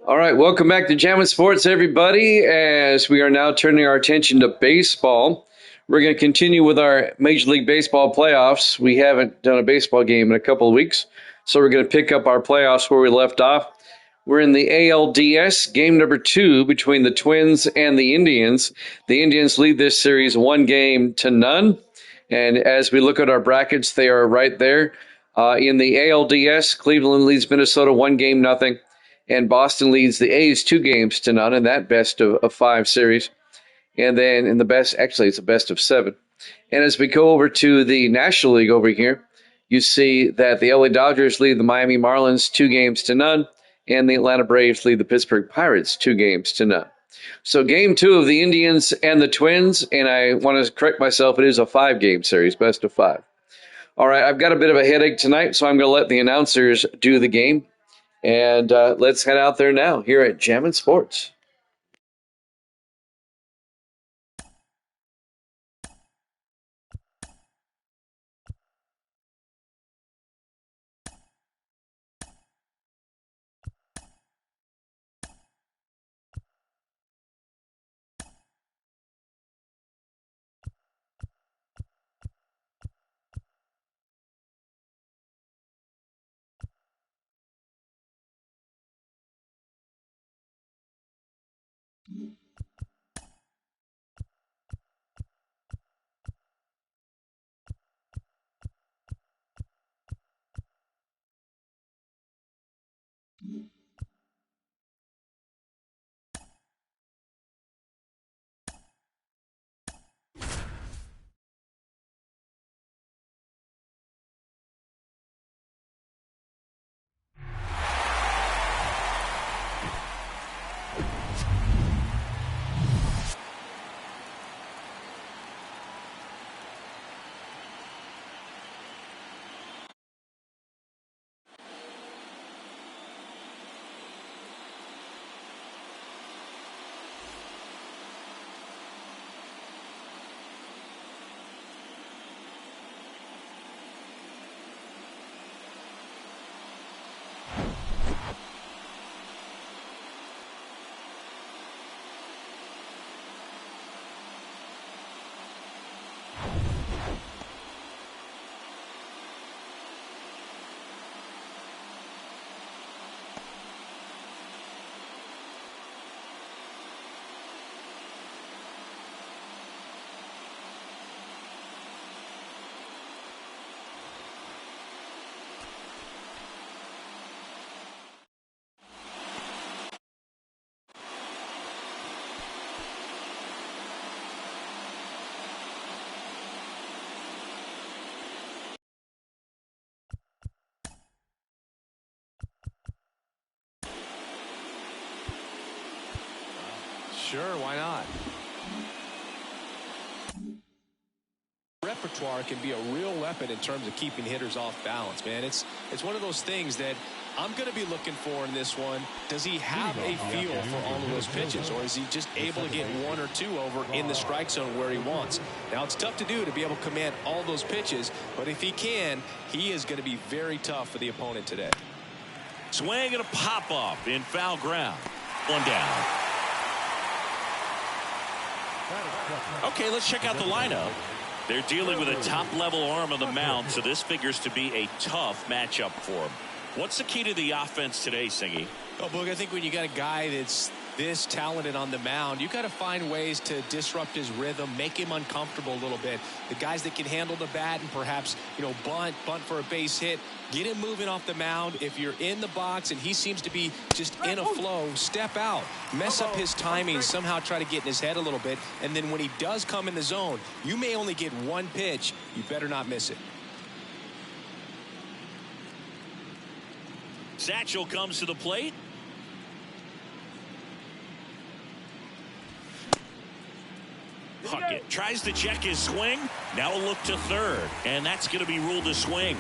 All right, welcome back to Jammin' Sports, everybody. As we are now turning our attention to baseball, we're going to continue with our Major League Baseball playoffs. We haven't done a baseball game in a couple of weeks, so we're going to pick up our playoffs where we left off. We're in the ALDS, game number 2 between the Twins and the Indians. The Indians lead this series 1-0. And as we look at our brackets, they are right there. In the ALDS, Cleveland leads Minnesota 1-0. And Boston leads the A's 2-0 in that best of 5 series. And then in the best, actually, it's a best of 7. And as we go over to the National League over here, you see that the LA Dodgers lead the Miami Marlins 2-0, and the Atlanta Braves lead the Pittsburgh Pirates 2-0. So game 2 of the Indians and the Twins, and I want to correct myself, it is a 5-game series, best of 5. All right, I've got a bit of a headache tonight, so I'm going to let the announcers do the game. And let's head out there now here at Jammin' Sports. Sure, why not? Repertoire can be a real weapon in terms of keeping hitters off balance, man. It's one of those things that I'm going to be looking for in this one. Does he have a feel for all of those pitches, or is he just able to get 1 or 2 over in the strike zone where he wants? Now, it's tough to do, to be able to command all those pitches, but if he can, he is going to be very tough for the opponent today. Swing and a pop-up in foul ground. 1 down. Okay, let's check out the lineup. They're dealing with a top-level arm on the mound, so this figures to be a tough matchup for him. What's the key to the offense today, Singy? Oh, Boog, I think when you got a guy that's this talented on the mound, you got to find ways to disrupt his rhythm, make him uncomfortable a little bit. The guys that can handle the bat and perhaps, bunt for a base hit, get him moving off the mound. If you're in the box and he seems to be just in a flow, step out, mess up his timing, somehow try to get in his head a little bit. And then when he does come in the zone, you may only get 1 pitch. You better not miss it. Satchel comes to the plate. Puckett tries to check his swing. Now a look to third, and that's going to be ruled a swing.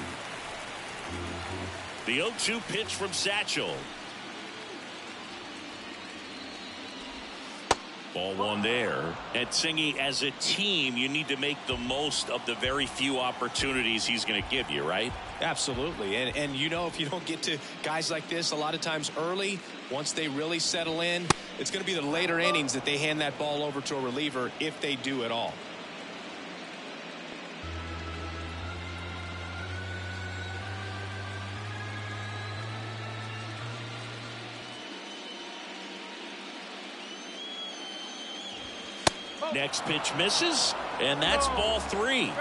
The 0-2 pitch from Satchel. Ball one there. And Singy, as a team, you need to make the most of the very few opportunities he's going to give you, right? Absolutely. And you know, if you don't get to guys like this a lot of times early, once they really settle in, it's going to be the later innings that they hand that ball over to a reliever, if they do at all. Next pitch misses, and that's ball 3.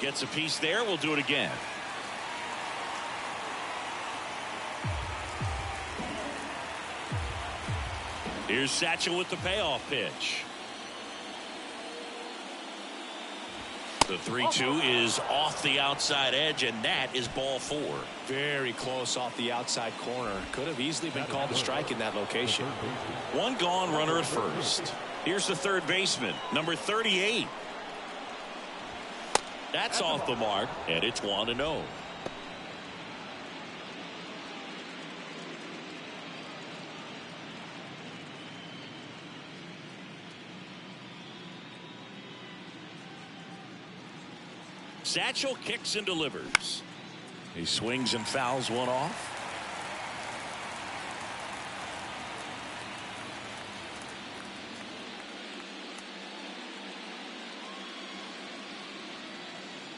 Gets a piece there. We'll do it again. Here's Satchel with the payoff pitch. The 3-2 is off the outside edge, and that is ball 4. Very close off the outside corner. Could have easily been called a strike in that location. One gone, runner at first. Here's the third baseman, number 38. That's off the mark, and it's 1-0. Satchel kicks and delivers. He swings and fouls one off.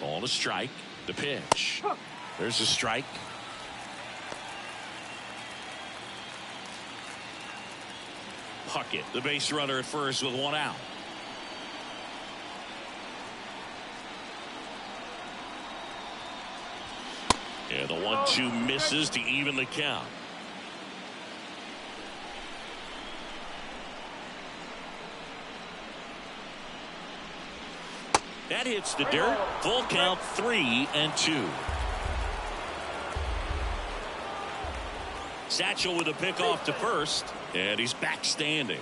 Ball to strike. The pitch. There's a strike. Puckett, the base runner at first with one out. Yeah, the 1-2 misses to even the count. That hits the dirt. Full count, 3-2. Satchel with a pickoff to first, and he's back standing.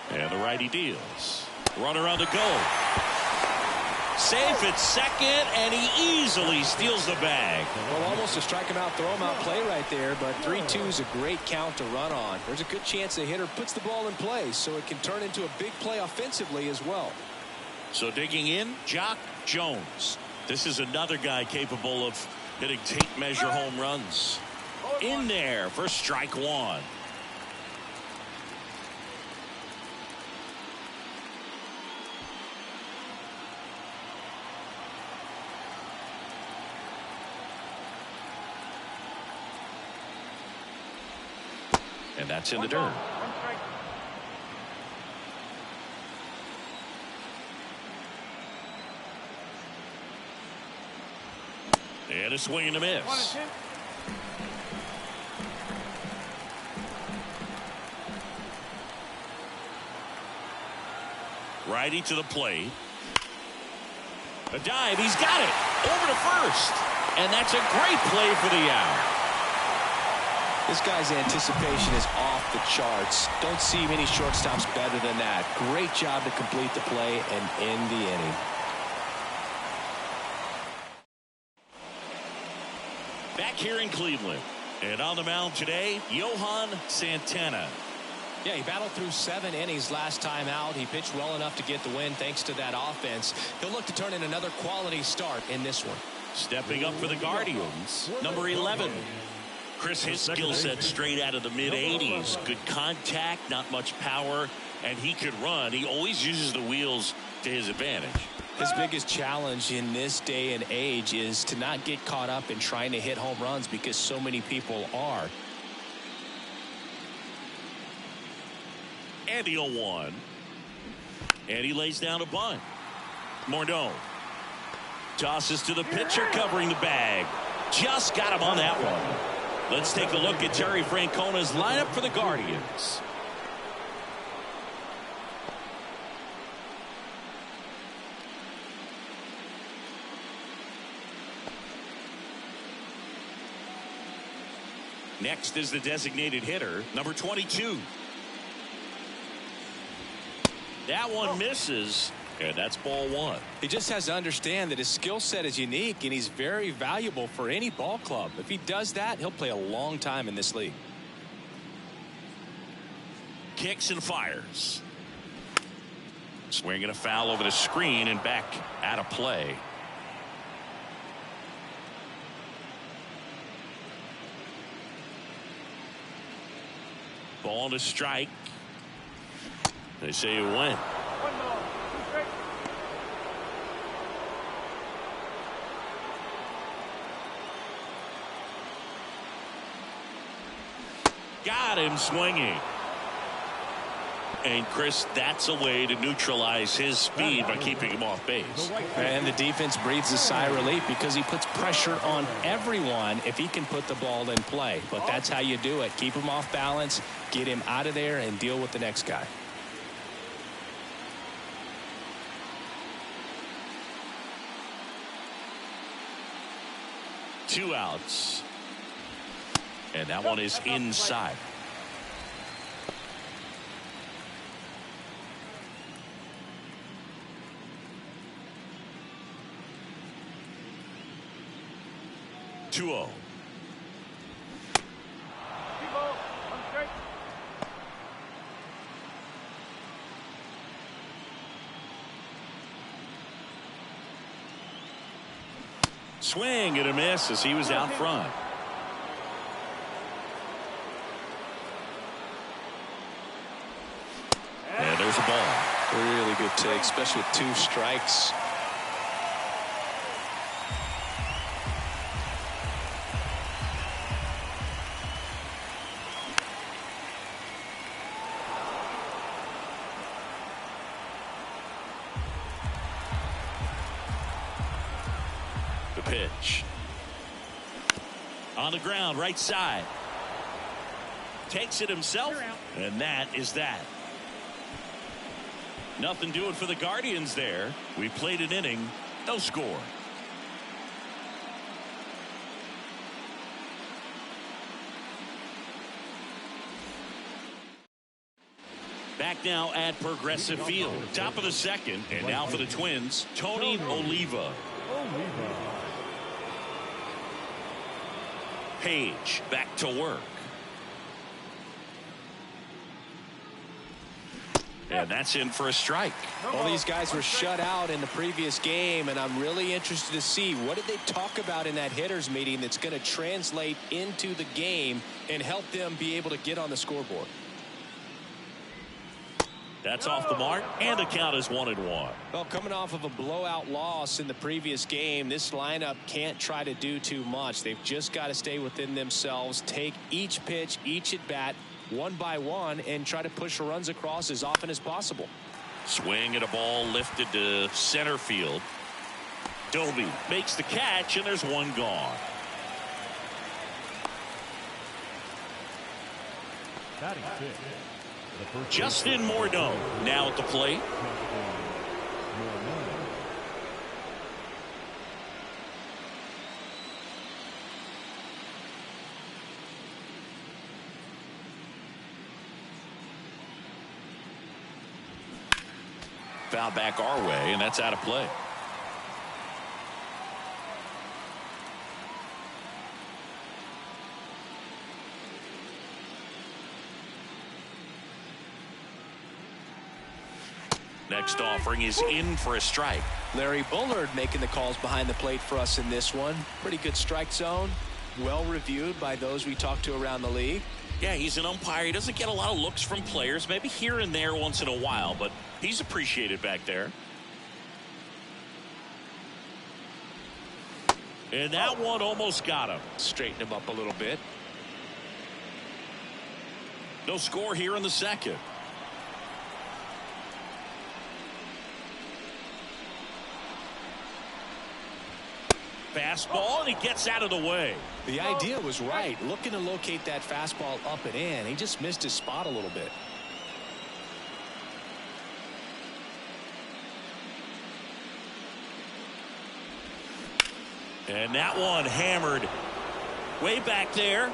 And the righty deals. Runner on the go. Safe at second, and he easily steals the bag. Well, almost a strike him out, throw him out play right there, but 3-2 is a great count to run on. There's a good chance the hitter puts the ball in play, so it can turn into a big play offensively as well. So digging in, Jock Jones. This is another guy capable of hitting tape measure home runs. In there for strike one. And that's in the dirt. And a swing and a miss. Righty to the plate. A dive. He's got it. Over to first. And that's a great play for the out. This guy's anticipation is off the charts. Don't see many shortstops better than that. Great job to complete the play and end the inning. Back here in Cleveland. And on the mound today, Johan Santana. Yeah, he battled through 7 innings last time out. He pitched well enough to get the win thanks to that offense. He'll look to turn in another quality start in this one. Stepping up for the Guardians, number 11. Chris, his skill set straight out of the mid-80s. Good contact, not much power, and he could run. He always uses the wheels to his advantage. His biggest challenge in this day and age is to not get caught up in trying to hit home runs because so many people are. And the 0-1. And he lays down a bunt. Morneau tosses to the pitcher covering the bag. Just got him on that one. Let's take a look at Terry Francona's lineup for the Guardians. Next is the designated hitter, number 22. That one misses, and that's ball one. He just has to understand that his skill set is unique, and he's very valuable for any ball club. If he does that, he'll play a long time in this league. Kicks and fires. Swinging a foul over the screen and back out of play. Ball to strike. They say you win. Got him swinging. And Chris, that's a way to neutralize his speed by keeping him off base. And the defense breathes a sigh of relief because he puts pressure on everyone if he can put the ball in play. But that's how you do it. Keep him off balance, get him out of there, and deal with the next guy. Two outs. And that one is inside. Two oh. Swing and a miss as he was out front. And there's a ball. Really good take, especially with two strikes. The pitch. On the ground, right side. Takes it himself, and that is that. Nothing doing for the Guardians there. We played an inning, no score. Back now at Progressive Field. Top of the second, and now for the Twins, Tony Oliva. Page back to work. And that's in for a strike. Well, these guys were shut out in the previous game, and I'm really interested to see what did they talk about in that hitters meeting that's going to translate into the game and help them be able to get on the scoreboard. That's off the mark, and the count is 1-1. Well, coming off of a blowout loss in the previous game, this lineup can't try to do too much. They've just got to stay within themselves, take each pitch, each at bat, one by one, and try to push runs across as often as possible. Swing at a ball lifted to center field. Doby makes the catch, and there's one gone. Justin Morneau now at the plate. Foul back our way, and that's out of play. Next offering is in for a strike. Larry Bullard making the calls behind the plate for us in this one. Pretty good strike zone. Well reviewed by those we talked to around the league. Yeah, he's an umpire. He doesn't get a lot of looks from players, maybe here and there once in a while, but he's appreciated back there. And that one almost got him. Straighten him up a little bit. No score here in the second. Fastball, and he gets out of the way. The idea was right. Looking to locate that fastball up and in. He just missed his spot a little bit. And that one hammered way back there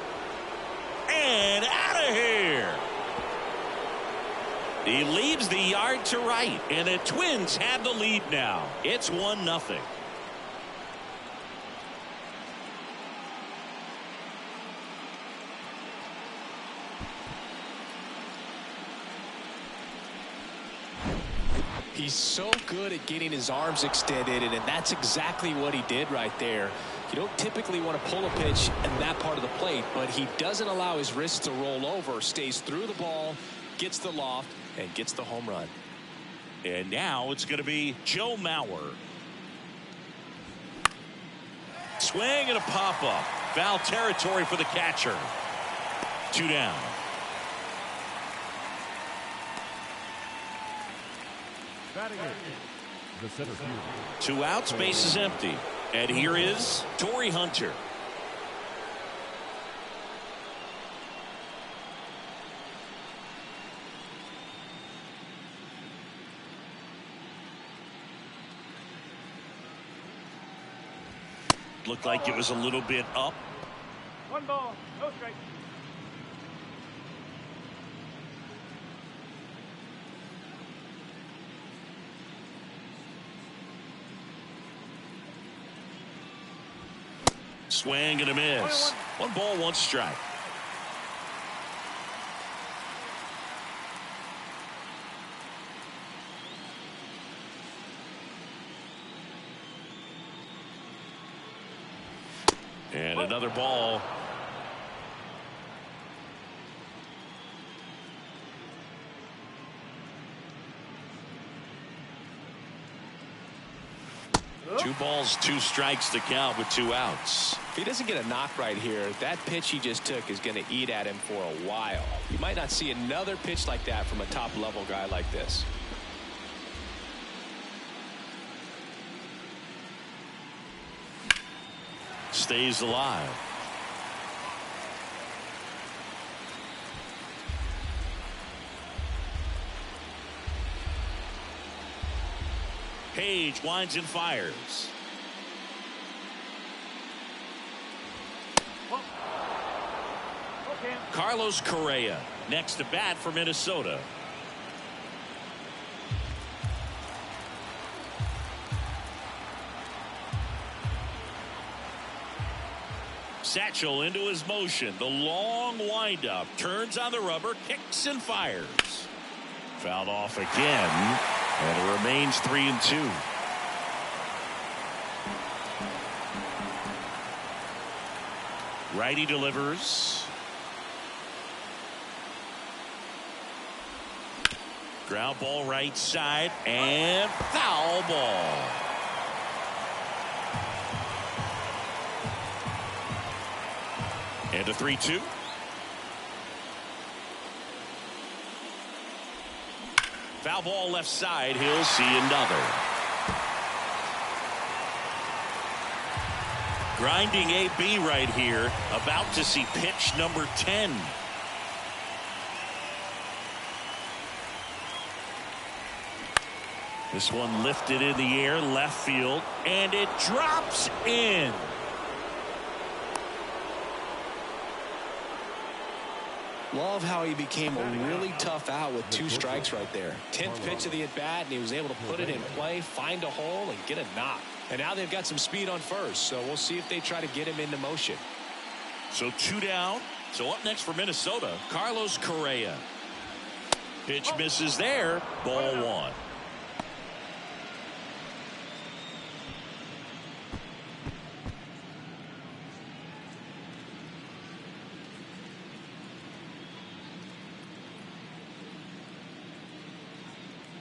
and out of here. He leaves the yard to right, and the Twins have the lead now. It's 1-0. He's so good at getting his arms extended, and that's exactly what he did right there. You don't typically want to pull a pitch in that part of the plate, but he doesn't allow his wrists to roll over, stays through the ball, gets the loft, and gets the home run. And now it's going to be Joe Mauer. Swing and a pop-up. Foul territory for the catcher. 2 down. The center field. 2 outs, base is empty. And here is Torrey Hunter. Looked like it was a little bit up. 1 ball, no strike. Swing and a miss. 1 ball, 1 strike. And another ball. Two balls, 2 strikes to count with 2 outs. If he doesn't get a knock right here, that pitch he just took is going to eat at him for a while. You might not see another pitch like that from a top-level guy like this. Stays alive. Page winds and fires. Carlos Correa next to bat for Minnesota. Satchel into his motion. The long windup. Turns on the rubber. Kicks and fires. Fouled off again. And it remains 3-2. Righty delivers. Ground ball right side. And foul ball. And a 3-2. Foul ball left side. He'll see another. Grinding AB right here. About to see pitch number 10. This one lifted in the air, left field, and it drops in. Love how he became a really tough out with 2 strikes right there. 10th pitch of the at-bat, and he was able to put it in play, find a hole, and get a knock. And now they've got some speed on first, so we'll see if they try to get him into motion. So 2 down. So up next for Minnesota, Carlos Correa. Pitch misses there. Ball 1.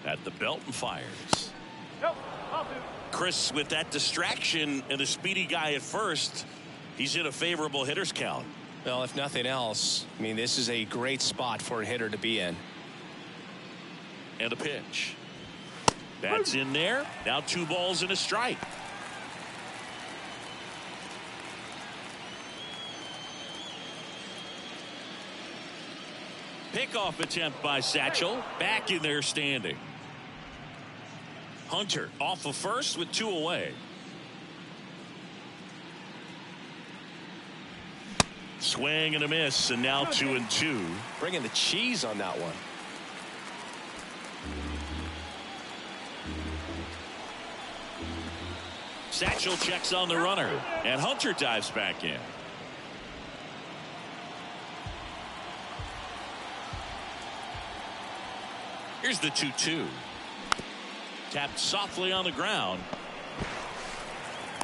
At the belt and fires. Chris, with that distraction and a speedy guy at first, he's in a favorable hitter's count. Well, if nothing else, I mean, this is a great spot for a hitter to be in. And a pitch. That's in there. Now 2 balls and a strike. Pickoff attempt by Satchel. Back in there standing. Hunter off of first with 2 away. Swing and a miss, and now 2-2. Bringing the cheese on that one. Satchel checks on the runner, and Hunter dives back in. Here's the 2-2. Tapped softly on the ground.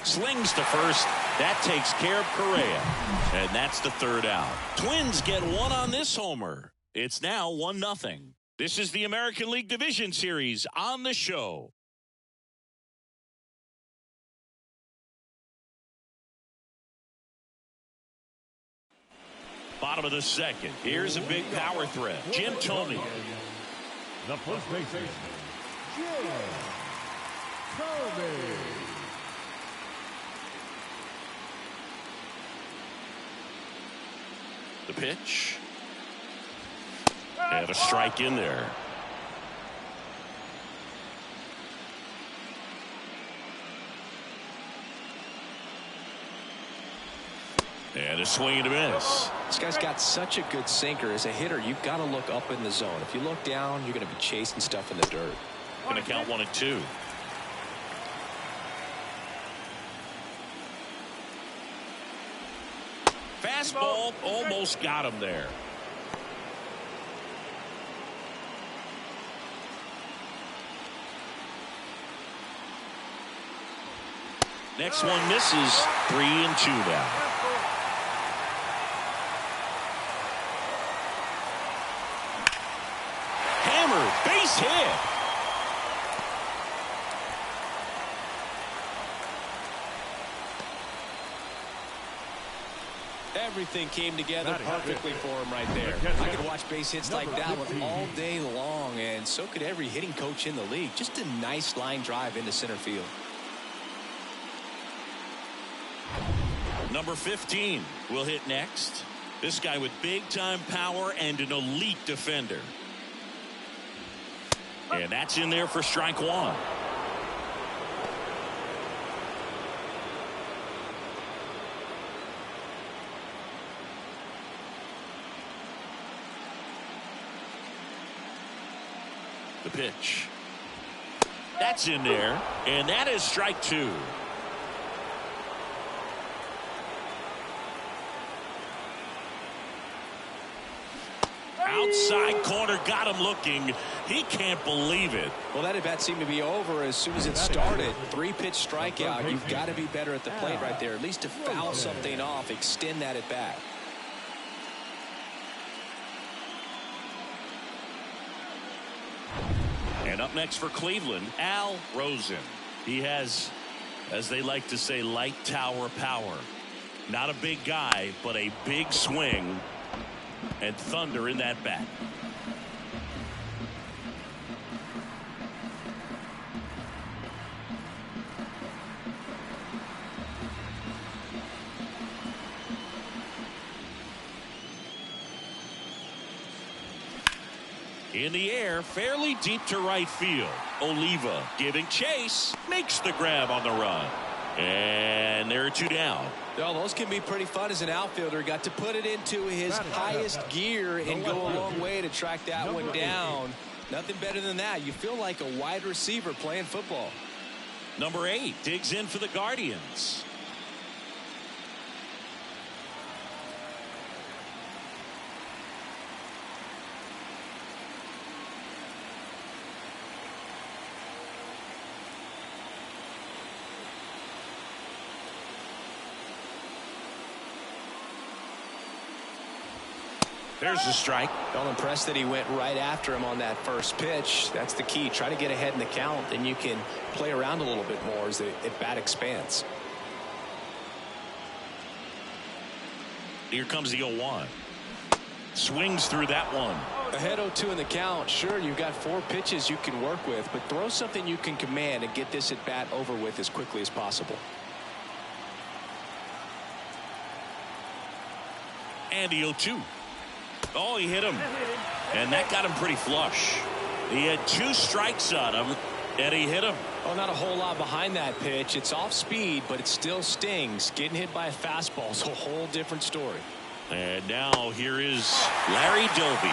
Slings to first. That takes care of Correa. And that's the third out. Twins get one on this homer. It's now 1-0. This is the American League Division Series on the show. Bottom of the second. Here's a big power threat. Jim Thome. The first baseman, Jim Thome. The pitch. And a strike in there. And a swing and a miss. This guy's got such a good sinker. As a hitter, you've got to look up in the zone. If you look down, you're going to be chasing stuff in the dirt. Going to count 1-2. Fastball almost got him there. Next one misses. 3-2 now. Hammer, base hit. Everything came together perfectly for him right there. I could watch base hits like that one all day long, and so could every hitting coach in the league. Just a nice line drive into center field. Number 15 will hit next. This guy with big-time power and an elite defender. And that's in there for strike one. The pitch. That's in there, and that is strike two. Outside corner, got him looking. He can't believe it. Well, that at bat seemed to be over as soon as it started. 3-pitch strikeout. You've got to be better at the plate right there, at least to foul something off, extend that at bat. And up next for Cleveland, Al Rosen. He has, as they like to say, light tower power. Not a big guy, but a big swing and thunder in that bat. In the air, fairly deep to right field. Oliva giving chase, makes the grab on the run. And there are two down. Well, those can be pretty fun as an outfielder. Got to put it into his highest gear and go a long way to track that one down. Nothing better than that. You feel like a wide receiver playing football. Number 8 digs in for the Guardians. There's the strike. Well, impressed that he went right after him on that first pitch. That's the key. Try to get ahead in the count, then you can play around a little bit more as the at-bat expands. Here comes the 0-1. Swings through that one. Ahead 0-2 in the count. Sure, you've got 4 pitches you can work with, but throw something you can command and get this at-bat over with as quickly as possible. And the 0-2. Oh, he hit him. And that got him pretty flush. He had 2 strikes on him, and he hit him. Oh, not a whole lot behind that pitch. It's off speed, but it still stings. Getting hit by a fastball is a whole different story. And now here is Larry Doby.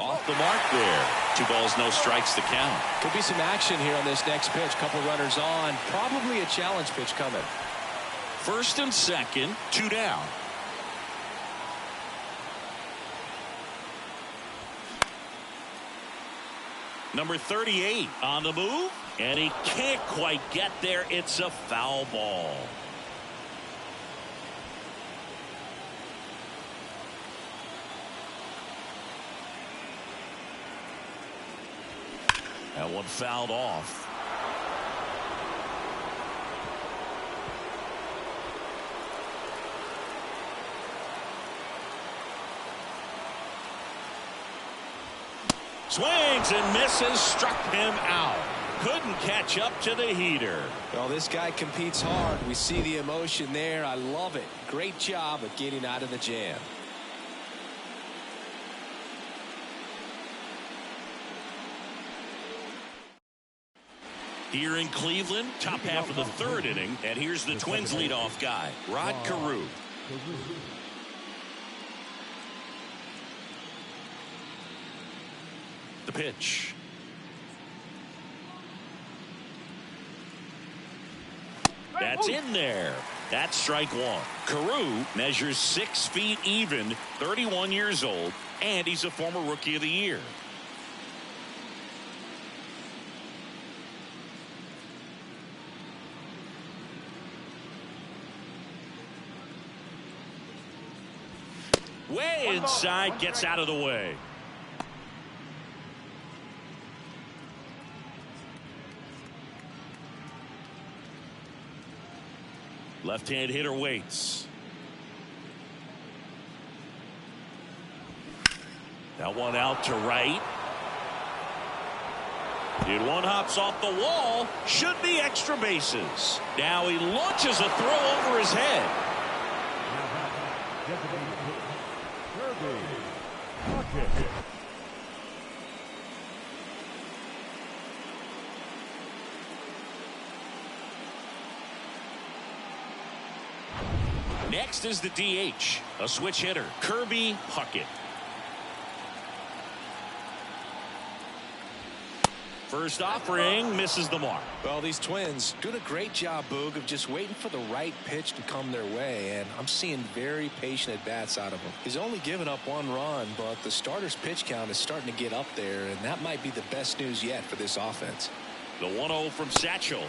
Off the mark there. 2 balls, no strikes to count. Could be some action here on this next pitch. Couple runners on. Probably a challenge pitch coming. First and second, 2 down. Number 38 on the move, and he can't quite get there. It's a foul ball. That one fouled off. Swings and misses, struck him out. Couldn't catch up to the heater. Well, this guy competes hard. We see the emotion there. I love it. Great job of getting out of the jam. Here in Cleveland, top half of the 3rd inning, and here's the Twins leadoff guy, Rod Carew. The pitch. That's in there. That's strike 1. Carew measures 6 feet even, 31 years old, and he's a former Rookie of the Year. Way inside, gets out of the way. Left-hand hitter waits. That one out to right. It one hops off the wall. Should be extra bases. Now he launches a throw over his head. Next is the DH, a switch hitter, Kirby Puckett. First offering misses the mark. Well, these Twins doing a great job, Boog, of just waiting for the right pitch to come their way, and I'm seeing very patient at-bats out of him. He's only given up 1 run, but the starter's pitch count is starting to get up there, and that might be the best news yet for this offense. The 1-0 from Satchel.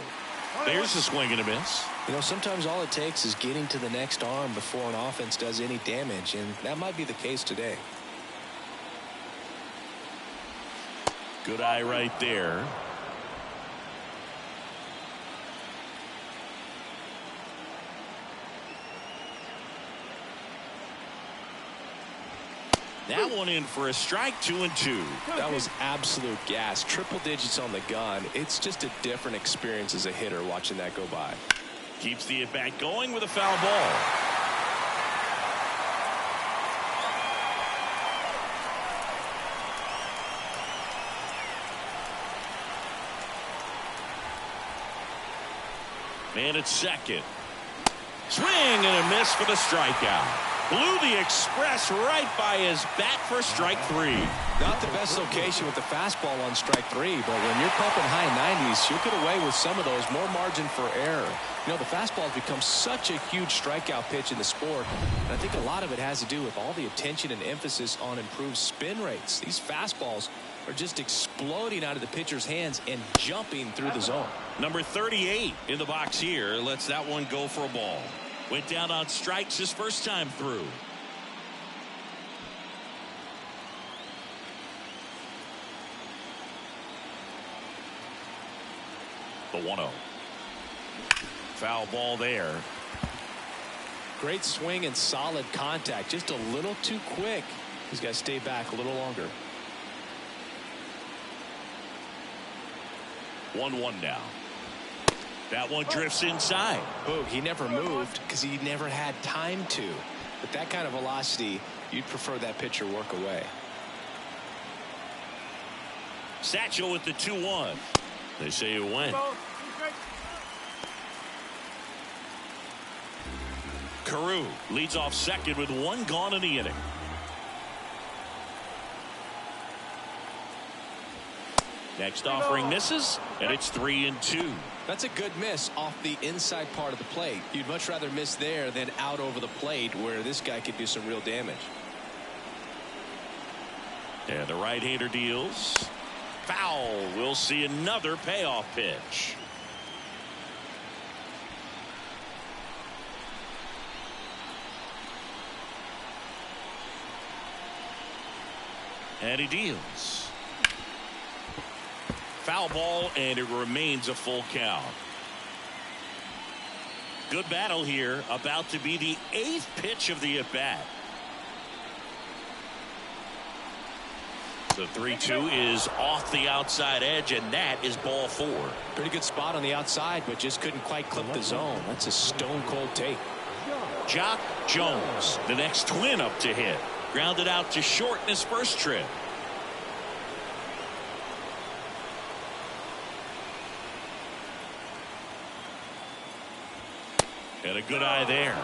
There's a swing and a miss. You know, sometimes all it takes is getting to the next arm before an offense does any damage, and that might be the case today. Good eye right there. That one in for a strike, 2-2. That was absolute gas. Triple digits on the gun. It's just a different experience as a hitter watching that go by. Keeps the at-bat going with a foul ball. Man at second. Swing and a miss for the strikeout. Blew the express right by his bat for strike 3. Not the best location with the fastball on strike 3, but when you're pumping high 90s, you'll get away with some of those. More margin for error. You know, the fastball has become such a huge strikeout pitch in the sport, and I think a lot of it has to do with all the attention and emphasis on improved spin rates. These fastballs are just exploding out of the pitcher's hands and jumping through the zone. Number 38 in the box here lets that one go for a ball. Went down on strikes his first time through. The 1-0. Foul ball there. Great swing and solid contact. Just a little too quick. He's got to stay back a little longer. 1-1 now. That one drifts inside. Oh, he never moved because he never had time to. With that kind of velocity, you'd prefer that pitcher work away. Satchel with the 2-1. They say it went. Carew leads off second with 1 gone in the inning. Next offering misses, and it's 3-2. That's a good miss off the inside part of the plate. You'd much rather miss there than out over the plate where this guy could do some real damage. And the right-hander deals. Foul. We'll see another payoff pitch. And he deals. Foul ball, and it remains a full count. Good battle here. About to be the 8th pitch of the at-bat. The 3-2 is off the outside edge, and that is ball 4. Pretty good spot on the outside, but just couldn't quite clip the zone. That's a stone-cold take. Jock Jones, the next Twin up to hit. Grounded out to short in his first trip. And a good eye there.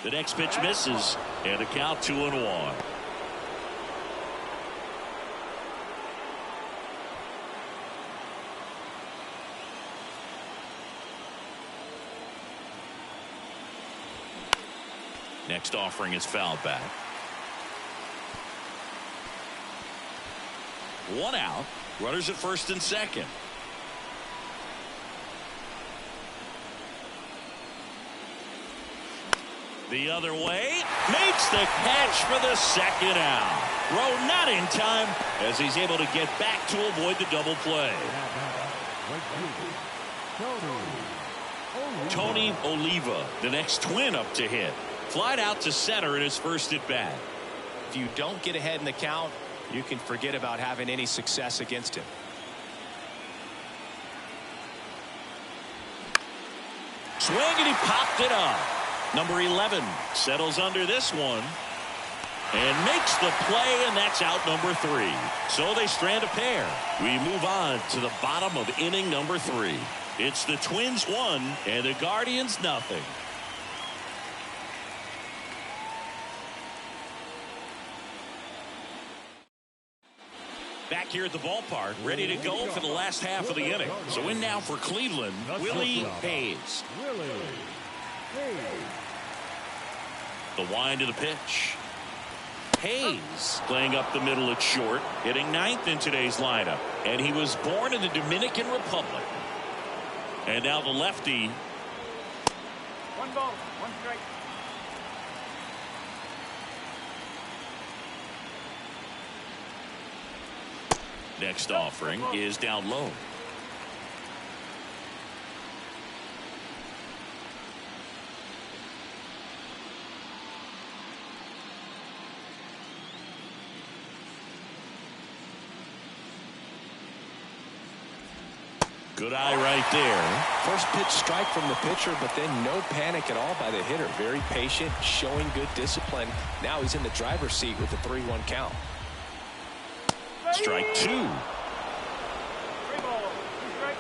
The next pitch misses, and a count 2-1. Next offering is fouled back. 1 out. Runners at first and second. The other way, makes the catch for the second out. Throw not in time as he's able to get back to avoid the double play. Tony Oliva, the next Twin up to hit. Flied out to center in his first at bat. If you don't get ahead in the count, you can forget about having any success against him. Swing, and he popped it up. Number 11 settles under this one and makes the play, and that's out number 3. So they strand a pair. We move on to the bottom of inning number 3. It's the Twins 1 and the Guardians nothing. Back here at the ballpark, ready to go for the last half of the inning. So in now for Cleveland, Willie Hayes. The wind of the pitch. Hayes playing up the middle at short, hitting 9th in today's lineup. And he was born in the Dominican Republic. And now the lefty. 1 ball, 1 strike. Next offering is down low. Good eye right there. First pitch strike from the pitcher, but then no panic at all by the hitter. Very patient, showing good discipline. Now he's in the driver's seat with a 3-1 count. Strike 2. 3 ball, 2 strike.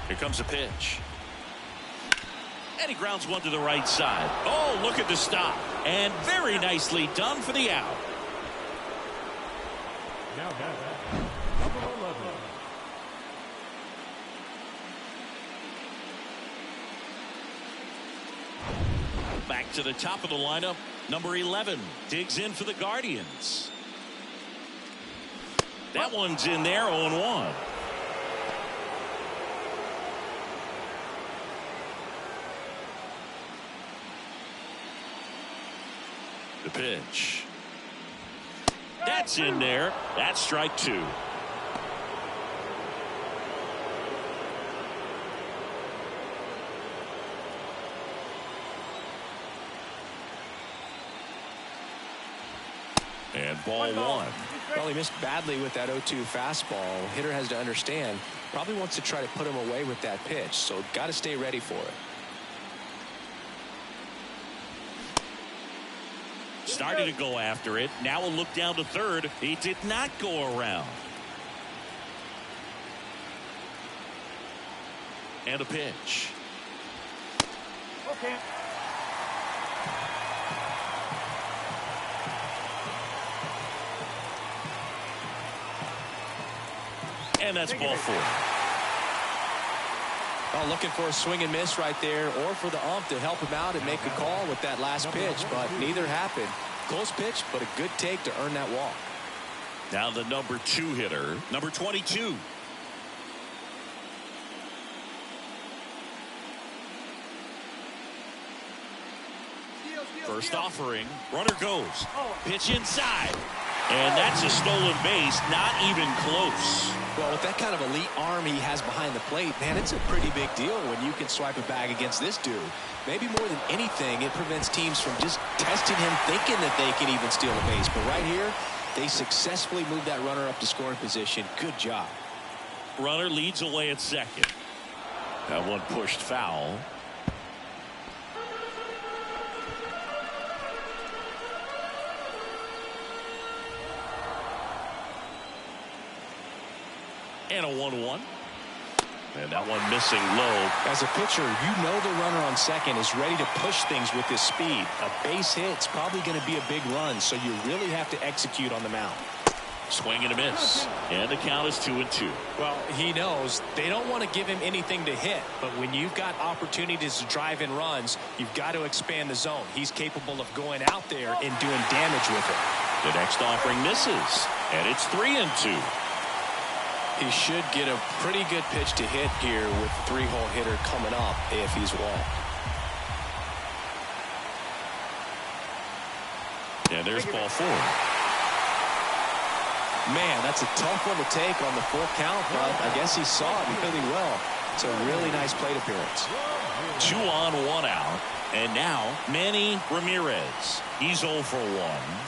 Here comes a pitch. And he grounds one to the right side. Oh, look at the stop. And very nicely done for the out. Now number 11. Back to the top of the lineup. Number 11 digs in for the Guardians. That one's in there, 0-1. The pitch. That's in there. That's strike 2. And ball one. Well, he missed badly with that 0-2 fastball. Hitter has to understand, probably wants to try to put him away with that pitch, so got to stay ready for it. Started to go after it. Now a look down to third. He did not go around. And a pitch. Okay. And that's ball four. Well, looking for a swing and miss right there, or for the ump to help him out and make a call with that last pitch, but neither happened. Close pitch, but a good take to earn that walk. Now the number 2 hitter, number 22. First offering, runner goes. Pitch inside. And that's a stolen base, not even close. Well, with that kind of elite arm he has behind the plate, man, it's a pretty big deal when you can swipe a bag against this dude. Maybe more than anything, it prevents teams from just testing him, thinking that they can even steal a base. But right here, they successfully moved that runner up to scoring position. Good job. Runner leads away at second. That one pushed foul. And a 1-1. And that one missing low. As a pitcher, you know the runner on second is ready to push things with his speed. A base hit's probably going to be a big run, so you really have to execute on the mound. Swing and a miss. And the count is 2-2. Well, he knows they don't want to give him anything to hit, but when you've got opportunities to drive in runs, you've got to expand the zone. He's capable of going out there and doing damage with it. The next offering misses, and it's 3-2. He should get a pretty good pitch to hit here with the 3-hole hitter coming up if he's walked. And there's ball four. Man, that's a tough one to take on the full count, but I guess he saw it really well. It's a really nice plate appearance. 2 on, 1 out. And now Manny Ramirez. He's 0 for 1.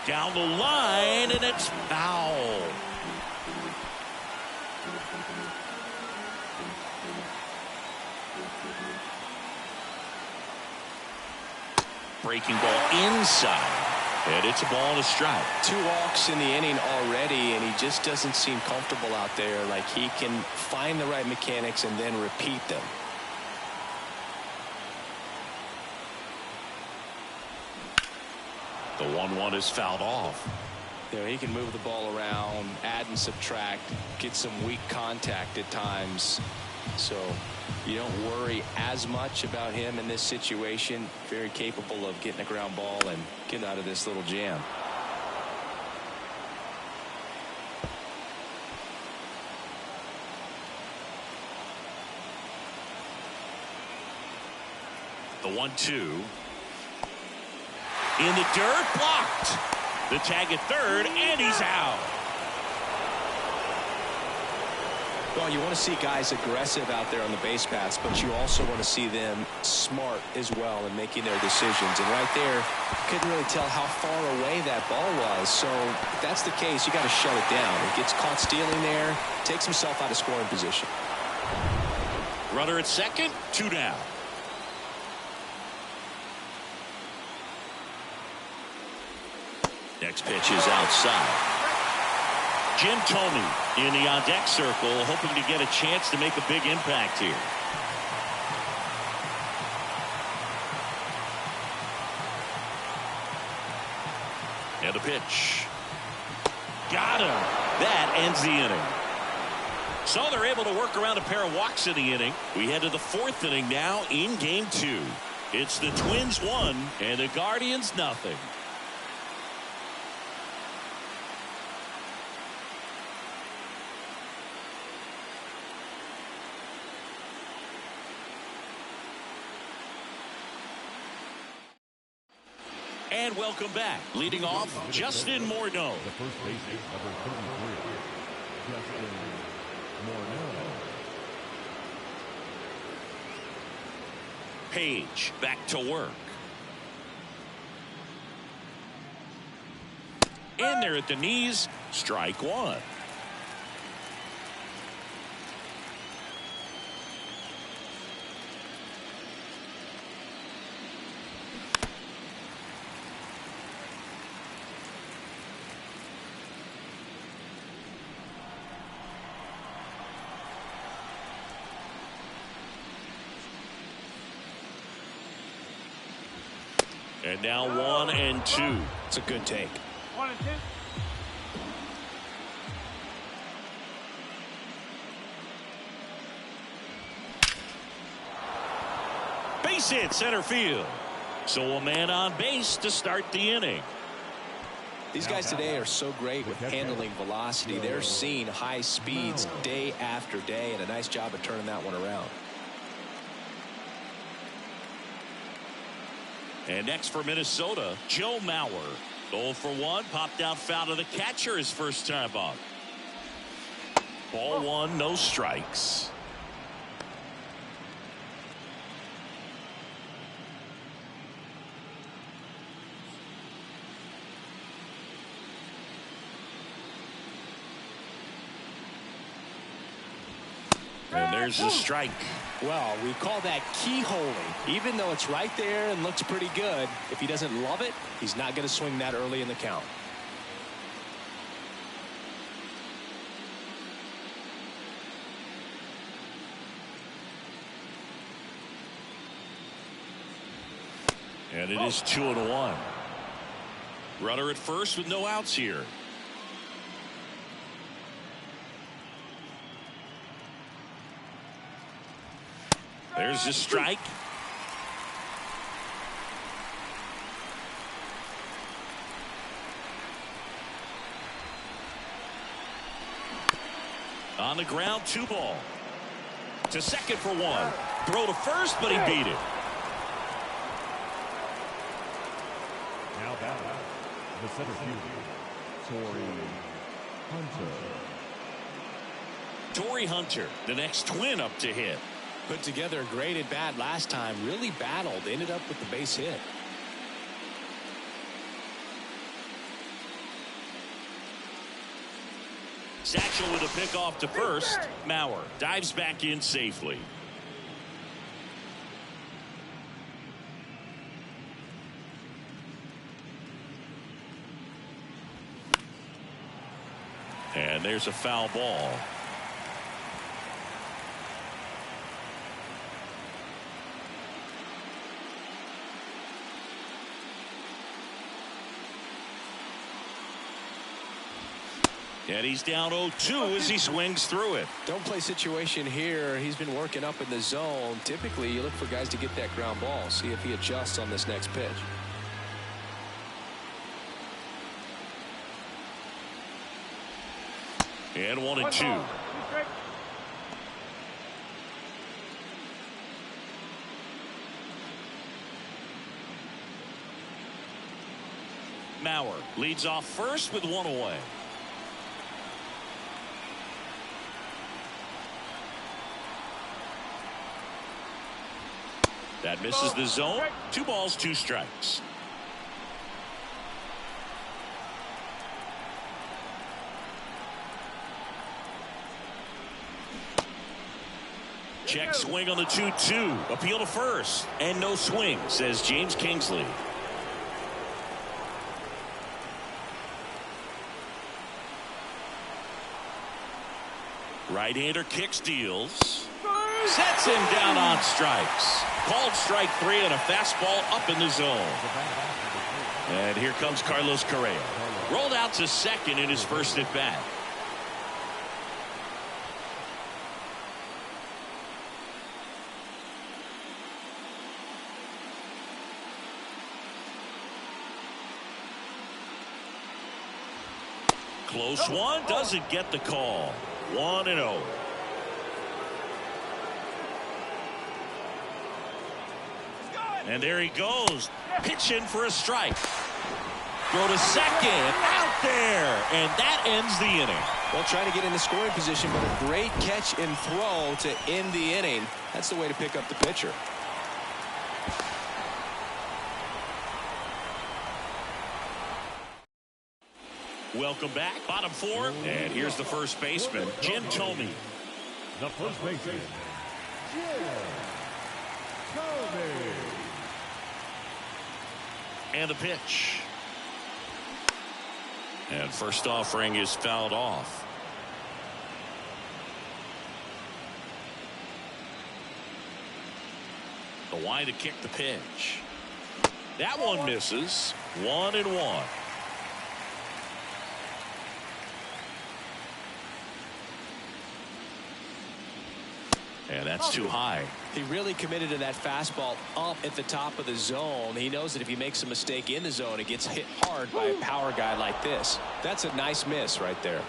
Down the line, and it's foul. Breaking ball inside, and it's a ball and a strike. 2 walks in the inning already, and he just doesn't seem comfortable out there. Like he can find the right mechanics and then repeat them. The 1-1 is fouled off. You know, he can move the ball around, add and subtract, get some weak contact at times. So you don't worry as much about him in this situation. Very capable of getting a ground ball and getting out of this little jam. The 1-2. In the dirt, blocked. The tag at third, and he's out. Well, you want to see guys aggressive out there on the base paths, but you also want to see them smart as well in making their decisions. And right there, you couldn't really tell how far away that ball was. So if that's the case, you got to shut it down. He gets caught stealing there, takes himself out of scoring position. Runner at second, 2 down. Next pitch is outside. Jim Thome in the on-deck circle, hoping to get a chance to make a big impact here. And a pitch. Got him. That ends the inning. So they're able to work around a pair of walks in the inning. We head to the 4th inning now in Game 2. It's the Twins 1 and the Guardians nothing. And welcome back. Leading off, Justin Morneau. The first baseman, number 33, Justin Morneau. Page back to work. In there at the knees. Strike one. And now 1-2. It's a good take. 1-2. Base hit center field. So a man on base to start the inning. These guys today are so great with handling velocity. They're seeing high speeds day after day, and a nice job of turning that one around. And next for Minnesota, Joe Mauer. 0 for 1, popped out foul to the catcher his first time up. Ball one, no strikes. And there's a strike. Well, we call that keyholing. Even though it's right there and looks pretty good, if he doesn't love it, he's not going to swing that early in the count. And it is 2-1. Runner at first with no outs here. There's a strike. On the ground, 2 ball. To second for 1. Throw to first, but he beat it. Now batting the center fielder, Torrey Hunter, the next twin up to hit. Put together a great at bat last time. Really battled. Ended up with the base hit. Satchel with a pick off to first. Mauer dives back in safely. And there's a foul ball. And he's down 0-2 as he swings through it. Don't play situation here. He's been working up in the zone. Typically, you look for guys to get that ground ball. See if he adjusts on this next pitch. And 1-2. Mauer leads off first with 1 away. That misses the zone. 2 balls, 2 strikes. Check swing on the 2-2. Appeal to first. And no swing, says James Kingsley. Right-hander kicks, deals. Sets him down on strikes. Called strike 3 and a fastball up in the zone. And here comes Carlos Correa. Rolled out to second in his first at bat. Close one, doesn't get the call. 1-0. And there he goes, pitching for a strike. Throw to second, out there, and that ends the inning. Well, trying to get into scoring position, but a great catch and throw to end the inning. That's the way to pick up the pitcher. Welcome back. Bottom four. And here's the first baseman, Jim Thome. The first baseman, Jim Thome. And the pitch. And first offering is fouled off. The wide to kick the pitch. That one misses. 1-1. And that's too high. He really committed to that fastball up at the top of the zone. He knows that if he makes a mistake in the zone, it gets hit hard by a power guy like this. That's a nice miss right there.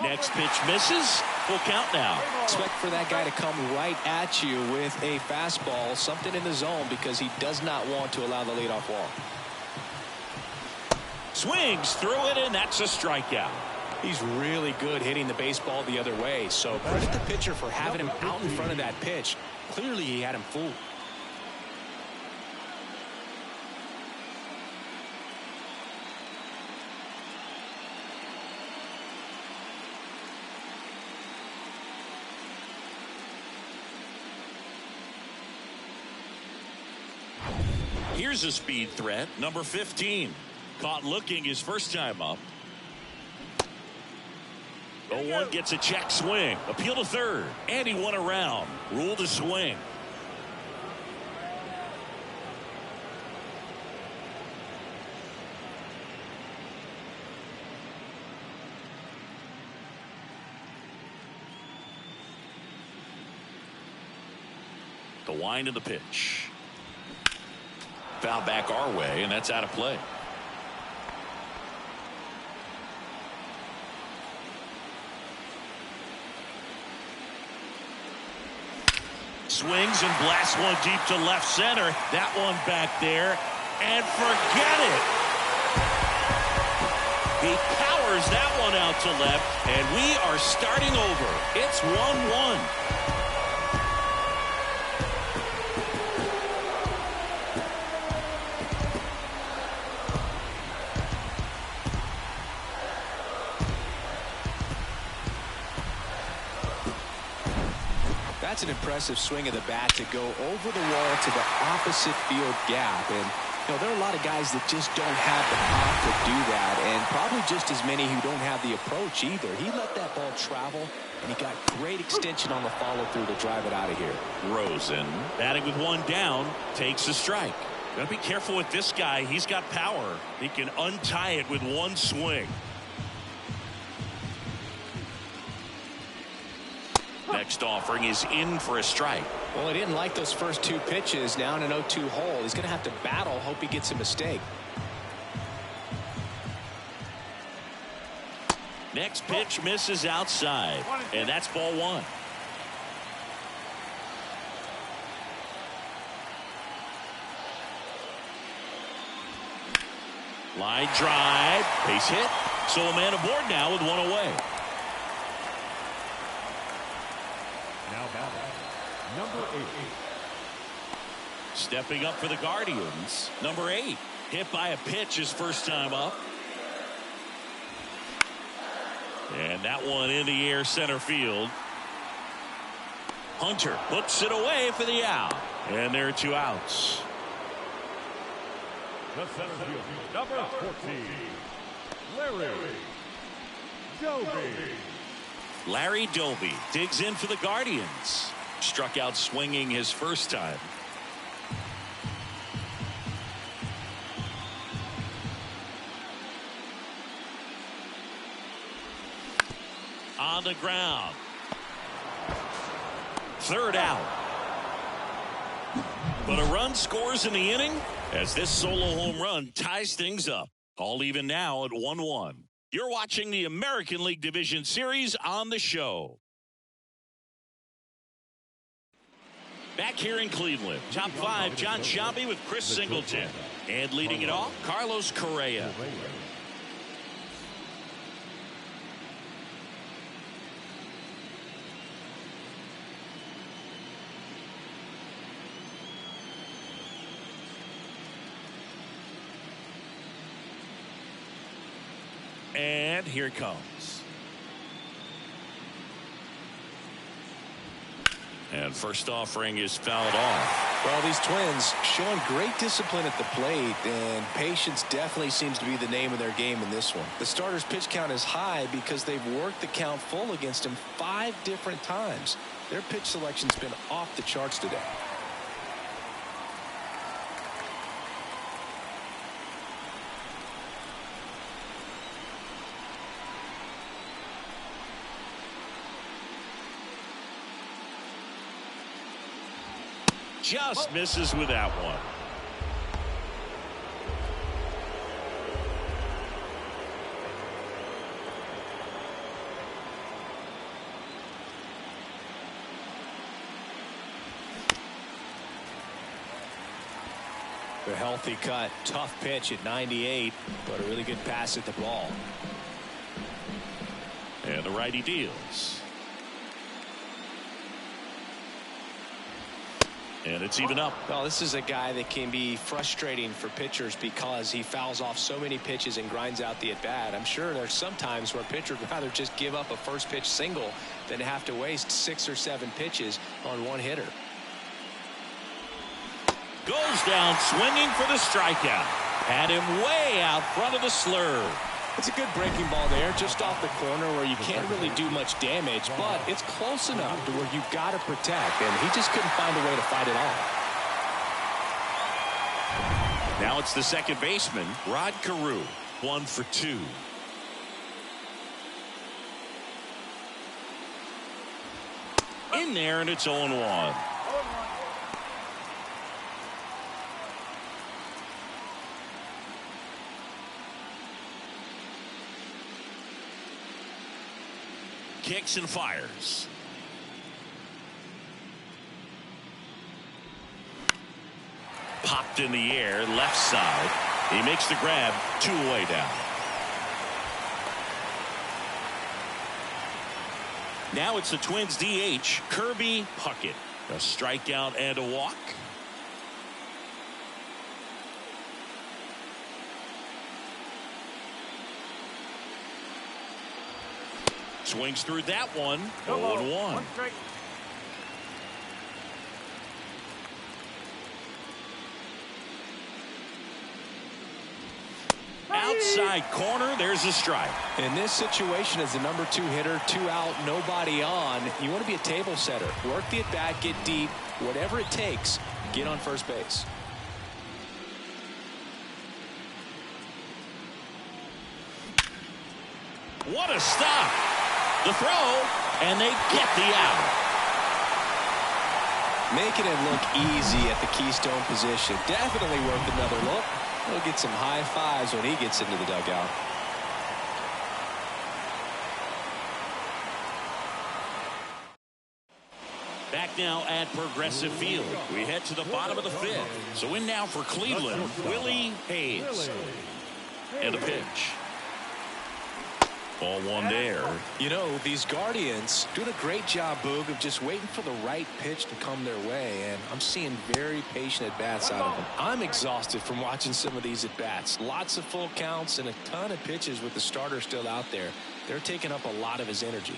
Next pitch misses. Full count now. Expect for that guy to come right at you with a fastball, something in the zone, because he does not want to allow the leadoff walk. Swings through it, and that's a strikeout. He's really good hitting the baseball the other way, so credit the pitcher for having him out in front of that pitch. Clearly he had him fooled. Here's a speed threat, number 15. Caught looking his first time up. 0-1 gets a check swing. Appeal to third. And he won around. Rule to swing. The wind of the pitch. Foul back our way, and that's out of play. Swings and blasts one deep to left center. That one back there, and forget it. He powers that one out to left, and we are starting over. It's 1-1. That's an impressive swing of the bat to go over the wall to the opposite field gap. And, you know, there are a lot of guys that just don't have the pop to do that, and probably just as many who don't have the approach either. He let that ball travel, and he got great extension on the follow-through to drive it out of here. Rosen, batting with one down, takes a strike. Gotta be careful with this guy. He's got power. He can untie it with one swing. Next offering is in for a strike. Well, he didn't like those first two pitches. Now in an 0-2 hole, he's going to have to battle, hope he gets a mistake. Next pitch misses outside, and that's ball one. Line drive, base hit. So a man aboard now with one away. Now batting, number 8. Stepping up for the Guardians, number 8. Hit by a pitch his first time up. And that one in the air center field. Hunter puts it away for the out. And there are 2 outs. The center field, number 14, Larry Doby. Larry Doby digs in for the Guardians. Struck out swinging his first time. On the ground. Third out. But a run scores in the inning as this solo home run ties things up. All even now at 1-1. You're watching the American League Division Series on the show. Back here in Cleveland, top 5, John Sciambi with Chris Singleton. And leading it off, Carlos Correa. And here it comes. And first offering is fouled off. Well, these Twins showing great discipline at the plate, and patience definitely seems to be the name of their game in this one. The starter's pitch count is high because they've worked the count full against him 5 different times. Their pitch selection's been off the charts today. Just misses with that one. A healthy cut, tough pitch at 98, but a really good pass at the ball. And the righty deals. And it's even up. Well, this is a guy that can be frustrating for pitchers because he fouls off so many pitches and grinds out the at-bat. I'm sure there's some times where a pitcher would rather just give up a first pitch single than have to waste 6 or 7 pitches on one hitter. Goes down swinging for the strikeout. Had him way out front of the slurve. It's a good breaking ball there, just off the corner where you can't really do much damage, but it's close enough to where you've got to protect, and he just couldn't find a way to fight it off. Now it's the second baseman, Rod Carew, 1 for 2. In there, and it's 0-1. Kicks and fires. Popped in the air, left side. He makes the grab, 2 away down. Now it's the Twins DH, Kirby Puckett. A strikeout and a walk. Swings through that one. 0-1. Outside corner, there's a strike. In this situation, as the number 2 hitter, 2 out, nobody on, you want to be a table setter. Work the at-bat, get deep, whatever it takes, get on first base. What a stop. The throw, and they get the out. Making it look easy at the Keystone position. Definitely worth another look. He'll get some high fives when he gets into the dugout. Back now at Progressive Field. We head to the bottom of the 5th. So in now for Cleveland, Willie Hayes. And a pitch. Ball 1 there. You know, these Guardians doing a great job, Boog, of just waiting for the right pitch to come their way, and I'm seeing very patient at-bats out of them. I'm exhausted from watching some of these at-bats. Lots of full counts and a ton of pitches with the starter still out there. They're taking up a lot of his energy.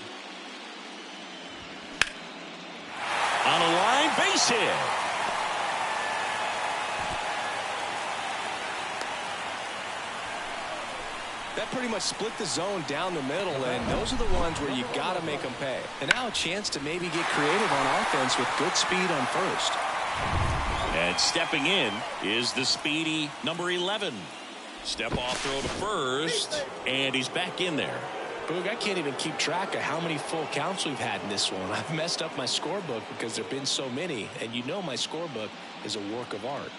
On a line base hit. That pretty much split the zone down the middle, and those are the ones where you got to make them pay. And now a chance to maybe get creative on offense with good speed on first. And stepping in is the speedy number 11. Step off throw to first, and he's back in there. Boog, I can't even keep track of how many full counts we've had in this one. I've messed up my scorebook because there have been so many, and you know my scorebook is a work of art.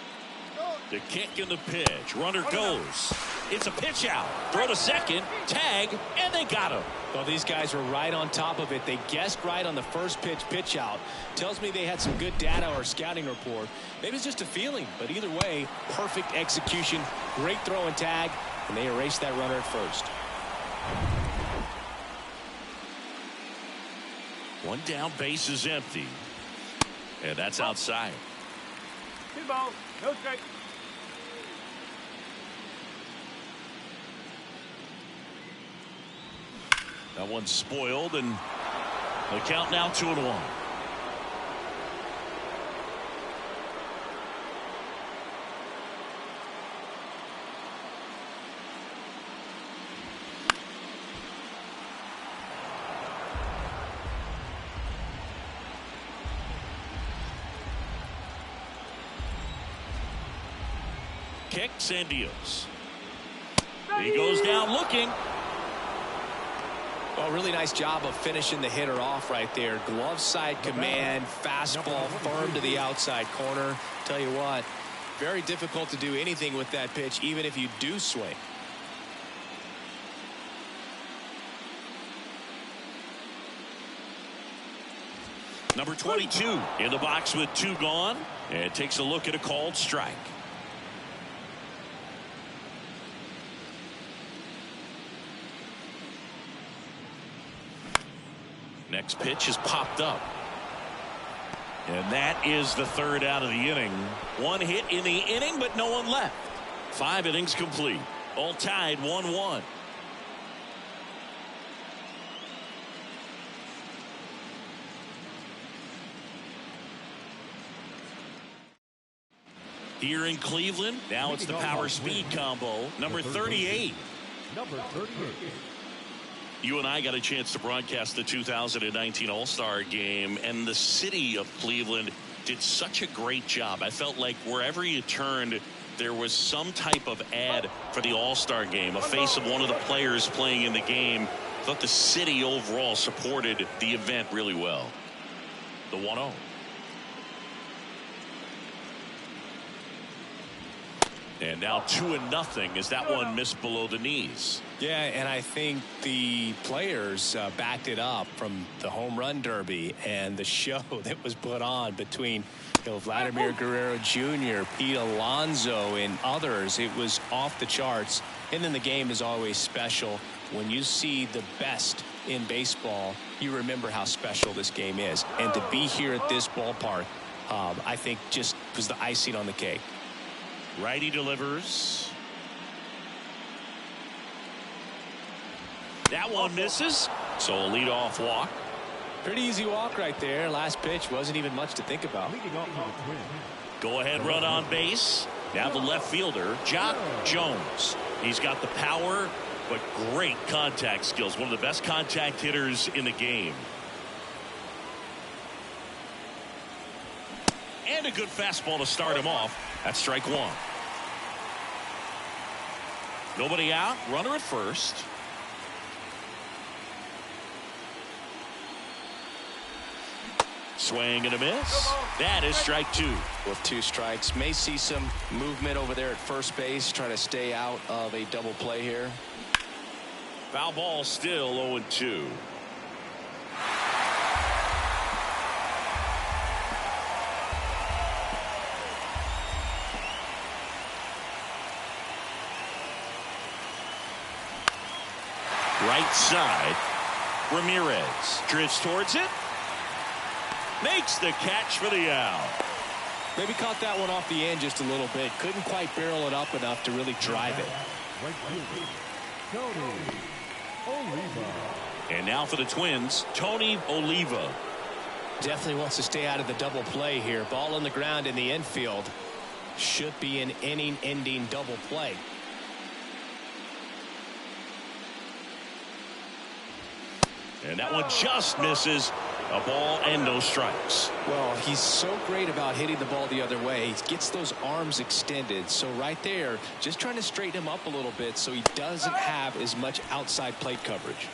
The kick and the pitch. Runner goes. It's a pitch out. Throw to second. Tag. And they got him. Well, these guys were right on top of it. They guessed right on the first pitch out. Tells me they had some good data or scouting report. Maybe it's just a feeling. But either way, perfect execution. Great throw and tag. And they erased that runner at first. 1 down, base is empty. And that's outside. 2 balls, no strike. That one's spoiled, and the count now 2-1. Kicks and deals. He goes down looking. Oh, really nice job of finishing the hitter off right there. Glove side command, fastball firm to the outside corner. Tell you what, very difficult to do anything with that pitch, even if you do swing. Number 22 in the box with 2 gone, and takes a look at a called strike. Next pitch is popped up. And that is the 3rd out of the inning. 1 hit in the inning, but no one left. 5 innings complete. All tied 1-1. Here in Cleveland, now it's the power speed combo. Number 38. Number 38. You and I got a chance to broadcast the 2019 All-Star Game, and the city of Cleveland did such a great job. I felt like wherever you turned, there was some type of ad for the All-Star Game, a face of one of the players playing in the game. I thought the city overall supported the event really well. The 1-0. And now 2-0 as that one missed below the knees. Yeah, and I think the players backed it up from the home run derby and the show that was put on between Vladimir Guerrero Jr., Pete Alonso, and others. It was off the charts. And then the game is always special. When you see the best in baseball, you remember how special this game is. And to be here at this ballpark, I think just was the icing on the cake. Righty delivers. That one misses. So a leadoff walk. Pretty easy walk right there. Last pitch wasn't even much to think about. Go ahead run on base. Now the left fielder, Jock Jones. He's got the power, but great contact skills. One of the best contact hitters in the game. And a good fastball to start him off. That's strike 1. Nobody out. Runner at first. Swing and a miss. That is strike 2. With 2 strikes. May see some movement over there at first base. Trying to stay out of a double play here. Foul ball still 0-2. Right side. Ramirez drifts towards it. Makes the catch for the out. Maybe caught that one off the end just a little bit. Couldn't quite barrel it up enough to really drive it. And now for the Twins, Tony Oliva. Definitely wants to stay out of the double play here. Ball on the ground in the infield. Should be an inning-ending double play. And that one just misses. A ball and no strikes. Well, he's so great about hitting the ball the other way. He gets those arms extended. So right there, just trying to straighten him up a little bit so he doesn't have as much outside plate coverage.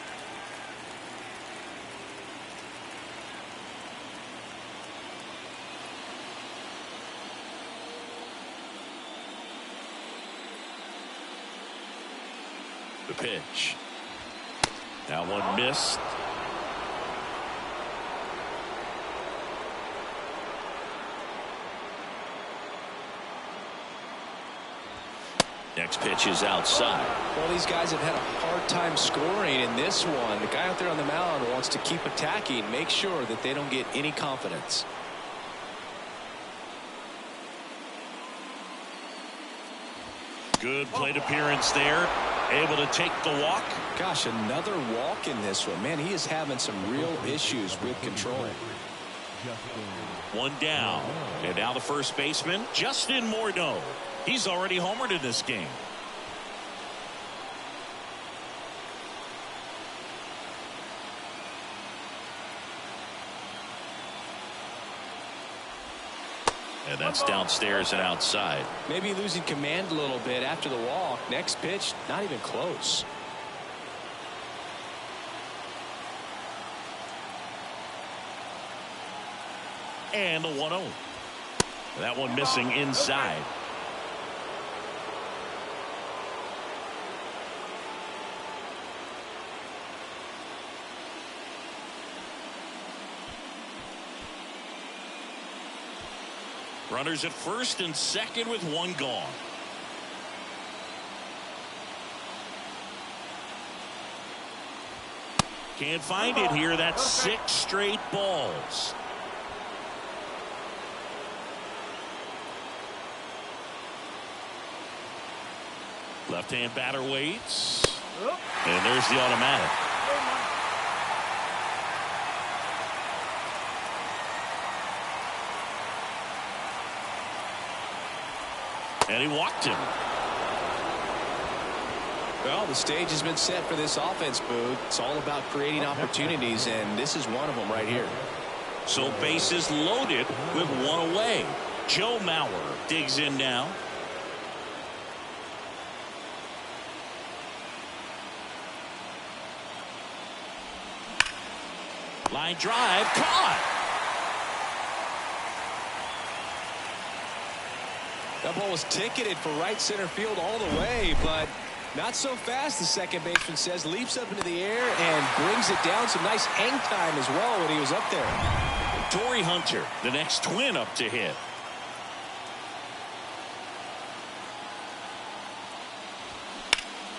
The pitch. That one missed. Next pitch is outside. Well, these guys have had a hard time scoring in this one. The guy out there on the mound wants to keep attacking, make sure that they don't get any confidence. Good plate appearance there. able to take the walk. Gosh, another walk in this one. Man, he is having some real issues with control. One down. And now the first baseman, Justin Morneau. He's already homered in this game. And that's downstairs and outside. Maybe losing command a little bit after the walk. Next pitch, not even close. And the 1-0. That one missing inside. Runners at first and second with one gone. Can't find it here. That's 6 straight balls. Left-hand batter waits. And there's the automatic. And he walked him. Well, the stage has been set for this offense, Boog. It's all about creating opportunities, and this is one of them right here. So bases loaded with one away. Joe Mauer digs in now. Line drive, caught. That ball was ticketed for right center field all the way, but not so fast, the second baseman says. Leaps up into the air and brings it down. Some nice hang time as well when he was up there. Torrey Hunter, the next twin up to hit.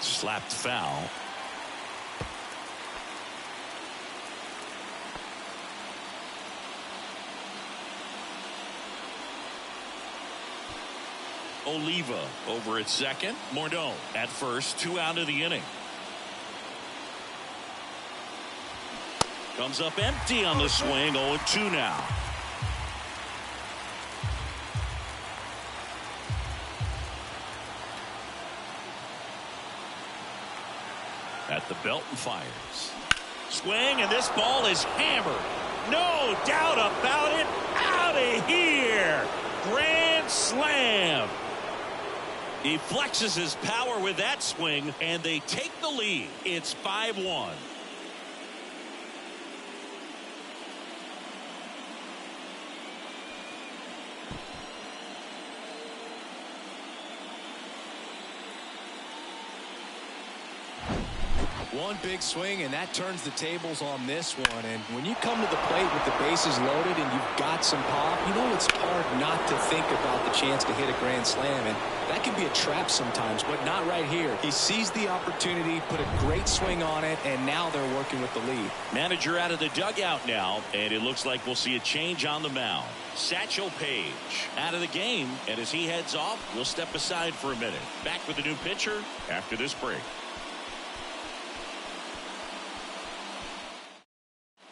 Slapped foul. Oliva over at second. Morneau at first. 2 out of the inning. Comes up empty on the swing. 0-2 now. At the belt and fires. Swing, and this ball is hammered. No doubt about it. Out of here. Grand slam. He flexes his power with that swing, and they take the lead. It's 5-1. One big swing, and that turns the tables on this one. And when you come to the plate with the bases loaded and you've got some pop, you know it's hard not to think about the chance to hit a grand slam. And that can be a trap sometimes, but not right here. He sees the opportunity, put a great swing on it, and now they're working with the lead. Manager out of the dugout now, and it looks like we'll see a change on the mound. Satchel Paige out of the game, and as he heads off, we'll step aside for a minute. Back with a new pitcher after this break.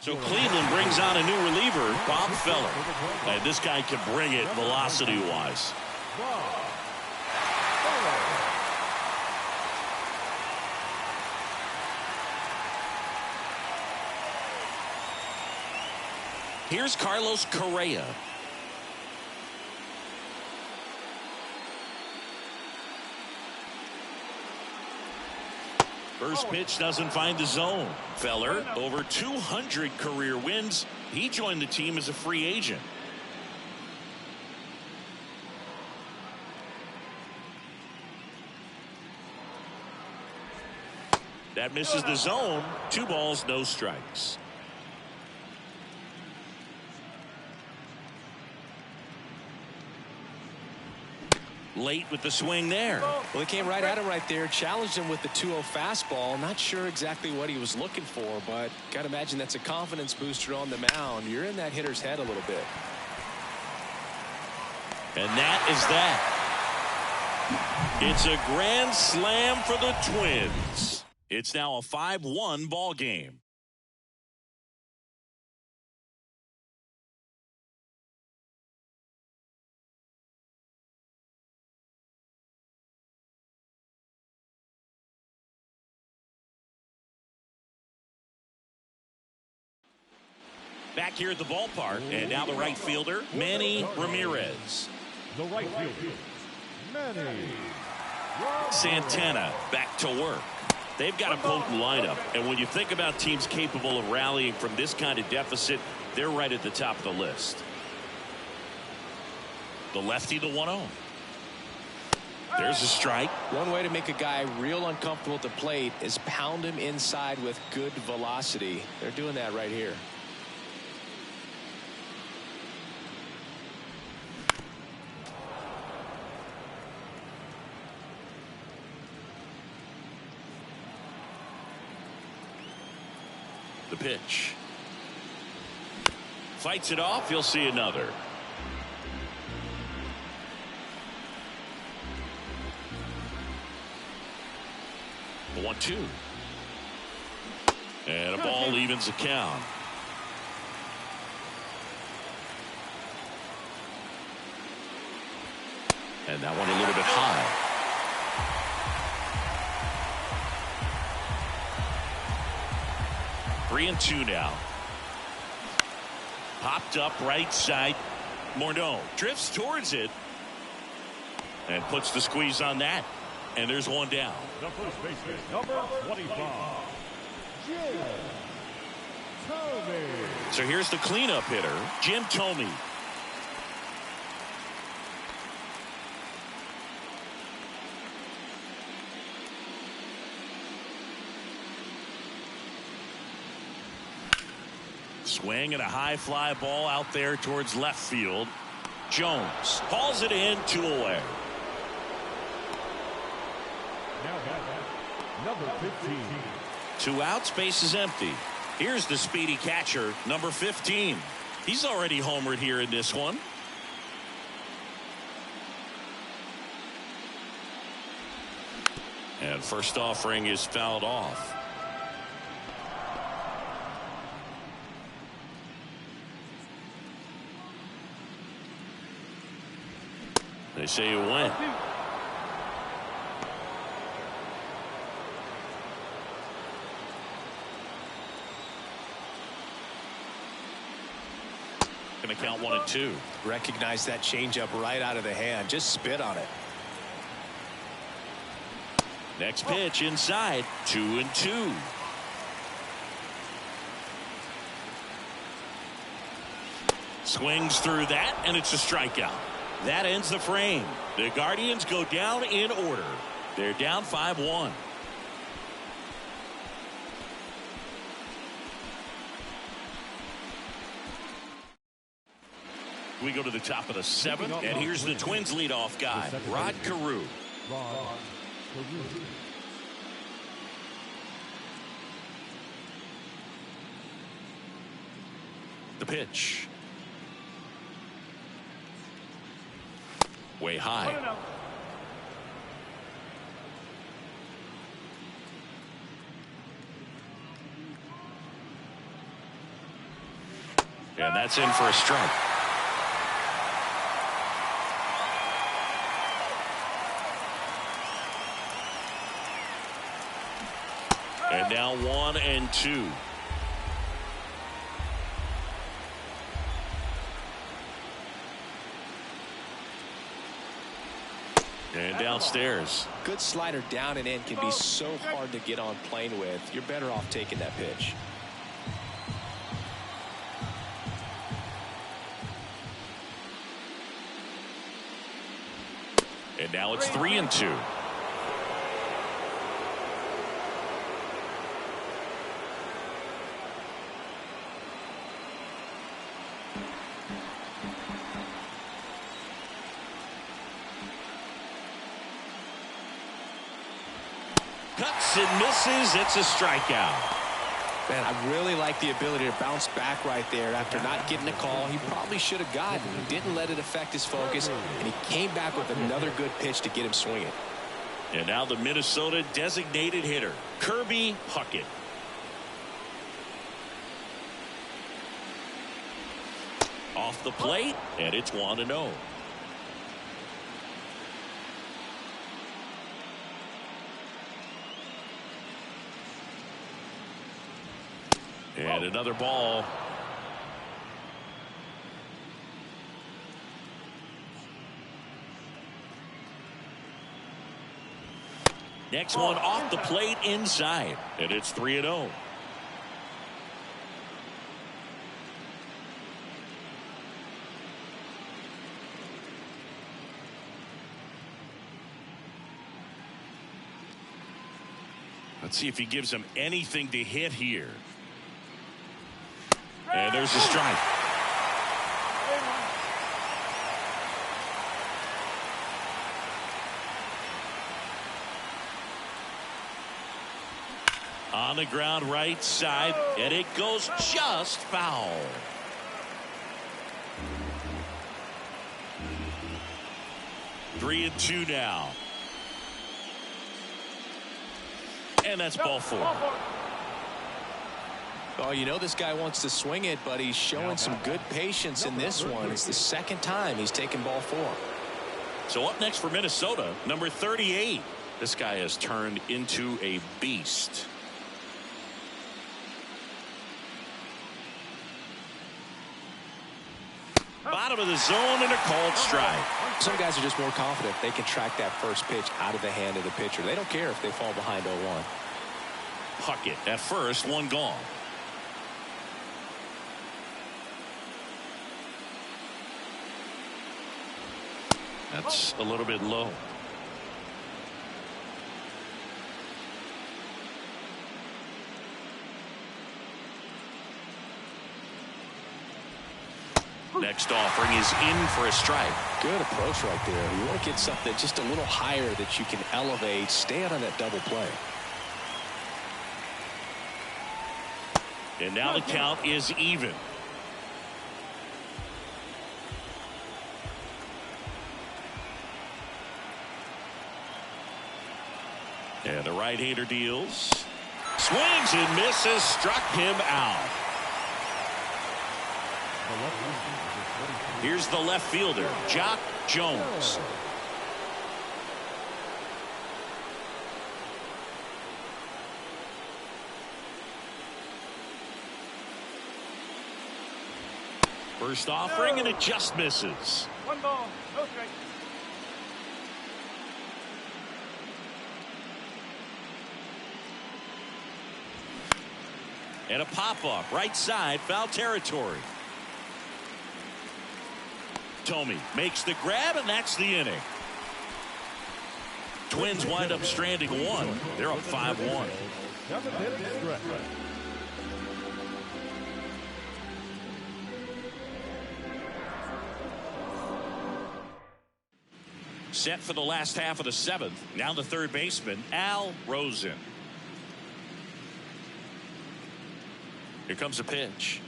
So Cleveland brings on a new reliever, Bob Feller. And this guy can bring it velocity-wise. Here's Carlos Correa. First pitch doesn't find the zone. Feller, over 200 career wins. He joined the team as a free agent. That misses the zone. 2 balls, no strikes. Late with the swing there. Well, he came right at him right there, challenged him with the 2-0 fastball. Not sure exactly what he was looking for, but got to imagine that's a confidence booster on the mound. You're in that hitter's head a little bit. And that is that. It's a grand slam for the Twins. It's now a 5-1 ball game. Back here at the ballpark, and now the right fielder, Manny Ramirez. The right fielder, Manny Santana back to work. They've got a potent lineup, and when you think about teams capable of rallying from this kind of deficit, they're right at the top of the list. The lefty, the 1-0. There's a strike. One way to make a guy real uncomfortable at the plate is pound him inside with good velocity. They're doing that right here. The pitch. Fights it off. You'll see another. The 1-2. And a ball evens the count. And that one a little bit high. 3-2 now. Popped up right side. Morneau drifts towards it and puts the squeeze on that. And there's one down. The first baseman, number 25, Jim Thome. So here's the cleanup hitter, Jim Thome. Swing and a high fly ball out there towards left field. Jones hauls it in, 2 away. Now batting, number 15. 2 outs, base is empty. Here's the speedy catcher, number 15. He's already homered here in this one. And first offering is fouled off. They say you win. Going to count 1-2. Recognize that changeup right out of the hand. Just spit on it. Next pitch inside, 2-2. Swings through that, and it's a strikeout. That ends the frame. The Guardians go down in order. They're down 5-1. We go to the top of the 7th, and here's the Twins leadoff guy, Rod Carew. The pitch. Way high. And that's in for a strike. And now 1-2. And downstairs. Good slider down and in can be so hard to get on plane with. You're better off taking that pitch. And now it's 3-2. Cuts and misses. It's a strikeout. Man, I really like the ability to bounce back right there after not getting a call he probably should have gotten. He didn't let it affect his focus, and he came back with another good pitch to get him swinging. And now the Minnesota designated hitter, Kirby Puckett. Off the plate, and it's 1-0. And another ball. Next one off the plate inside, and it's 3-0. Let's see if he gives him anything to hit here. And there's a strike. On the ground right side, and it goes just foul. Three and two now. And that's ball four. Oh, you know this guy wants to swing it, but he's showing some good patience in this one. It's the second time he's taken ball four. So up next for Minnesota, number 38. This guy has turned into a beast. Bottom of the zone and a called strike. Some guys are just more confident they can track that first pitch out of the hand of the pitcher. They don't care if they fall behind 0-1. Puckett at first, one gone. That's a little bit low. Next offering is in for a strike. Good approach right there. You want to get something just a little higher that you can elevate. Stay out on that double play. And now the count is even. And the right-hander deals. Swings and misses. Struck him out. Here's the left fielder, Jock Jones. First offering, and it just misses. 1 ball, no strike. And a pop-up, right side, foul territory. Tomey makes the grab, and that's the inning. Twins wind up stranding one. They're up 5-1. Set for the last half of the seventh. Now the third baseman, Al Rosen. Here comes a pitch.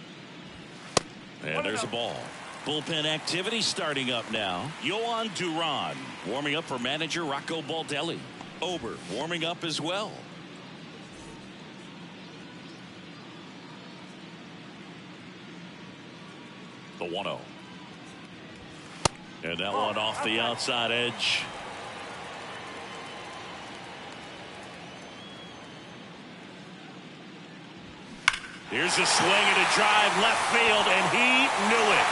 And there's a ball. Bullpen activity starting up now. Yohan Duran warming up for manager Rocco Baldelli. Ober warming up as well. The 1-0. And that one off the outside edge. Here's a swing and a drive left field, and he knew it.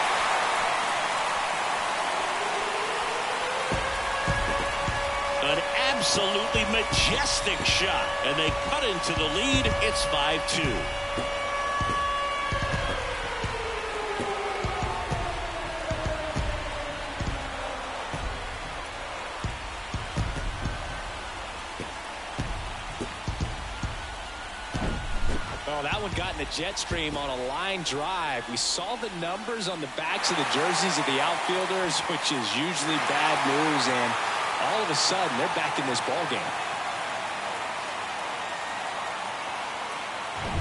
An absolutely majestic shot, and they cut into the lead. It's 5-2. Oh, that one got in the jet stream on a line drive. We saw the numbers on the backs of the jerseys of the outfielders, which is usually bad news, and all of a sudden they're back in this ball game.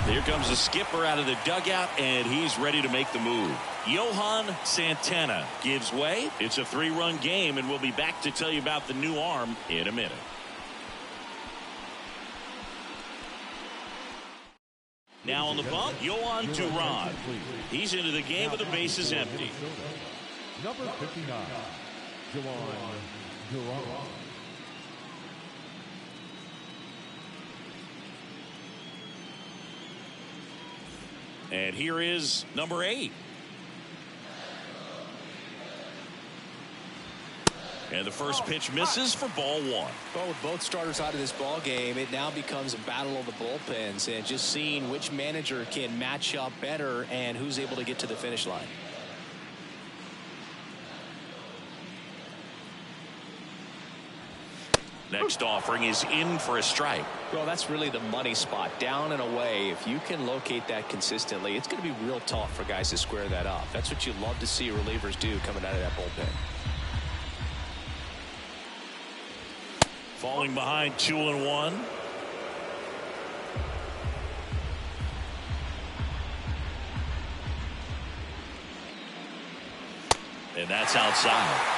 Here comes the skipper out of the dugout, and he's ready to make the move. Johan Santana gives way. It's a 3-run game, and we'll be back to tell you about the new arm in a minute. Now on the bump, Johan Duran. He's into the game with the bases empty. Number 59, Johan Duran. And here is number 8. And the first pitch misses for ball 1. Well, with both starters out of this ball game, it now becomes a battle of the bullpens and just seeing which manager can match up better and who's able to get to the finish line. Next offering is in for a strike. Well, that's really the money spot, down and away. If you can locate that consistently, it's going to be real tough for guys to square that up. That's what you love to see relievers do coming out of that bullpen. Falling behind 2-1. And that's outside.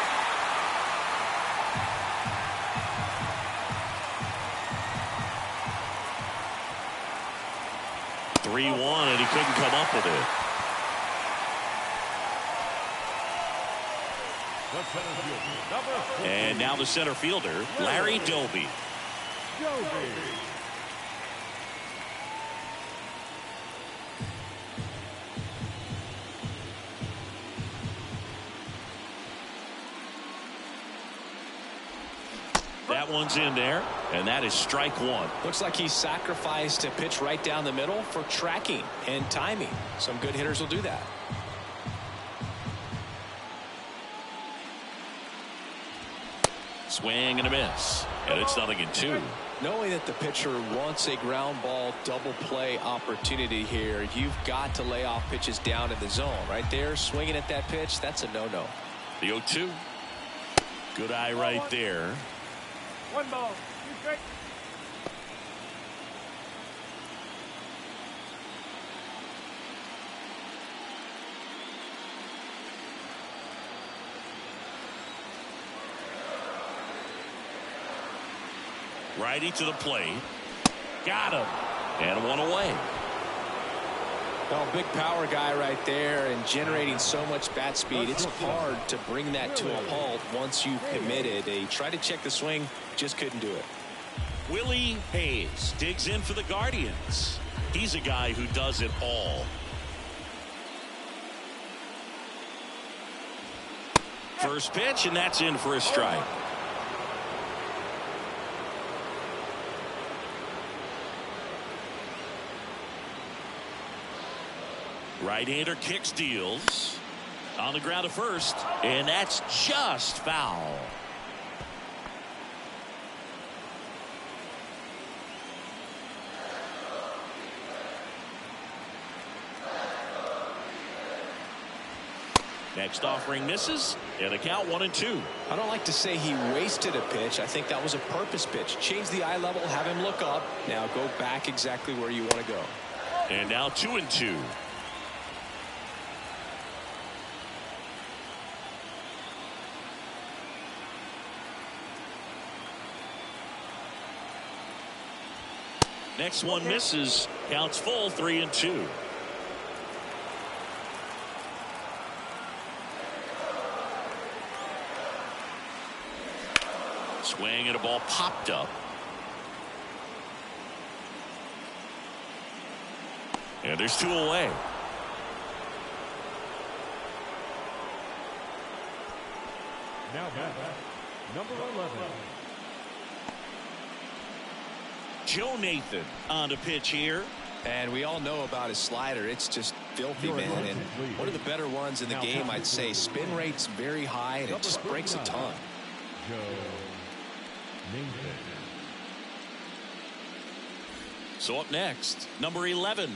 And he couldn't come up with it. And now the center fielder, Larry Doby. That one's in there, and that is strike 1. Looks like he sacrificed a pitch right down the middle for tracking and timing. Some good hitters will do that. Swing and a miss, and it's 0-2. Knowing that the pitcher wants a ground ball double play opportunity here, you've got to lay off pitches down in the zone. Right there, swinging at that pitch, that's a no-no. The 0-2. Good eye right there. 1 ball, 2 strikes. Righty to the plate. Got him. And 1 away. Well, big power guy right there and generating so much bat speed. It's hard to bring that to a halt once you've committed. They tried to check the swing, just couldn't do it. Willie Hayes digs in for the Guardians. He's a guy who does it all. First pitch, and that's in for a strike. Right-hander kicks, deals on the ground to first, and that's just foul. Next offering misses, and a count 1-2. I don't like to say he wasted a pitch. I think that was a purpose pitch. Change the eye level, have him look up. Now go back exactly where you want to go. And now 2-2. Next one misses. Counts full, 3-2. Swing and a ball popped up. And there's 2 away. Now back, number 11. Joe Nathan on the pitch here. And we all know about his slider. It's just filthy, man. And one of the better ones in the game, I'd say. Spin rate's very high, and it just breaks a ton. Joe Nathan. So up next, number 11.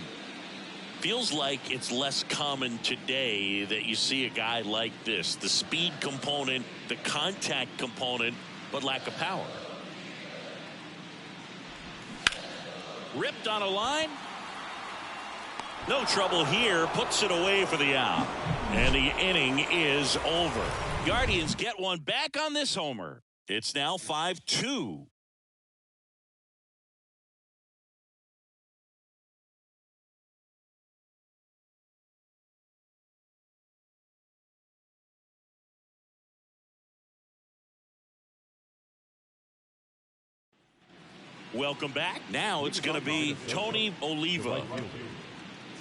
Feels like it's less common today that you see a guy like this. The speed component, the contact component, but lack of power. Ripped on a line. No trouble here. Puts it away for the out. And the inning is over. Guardians get one back on this homer. It's now 5-2. Welcome back. Now it's going to be Tony Oliva.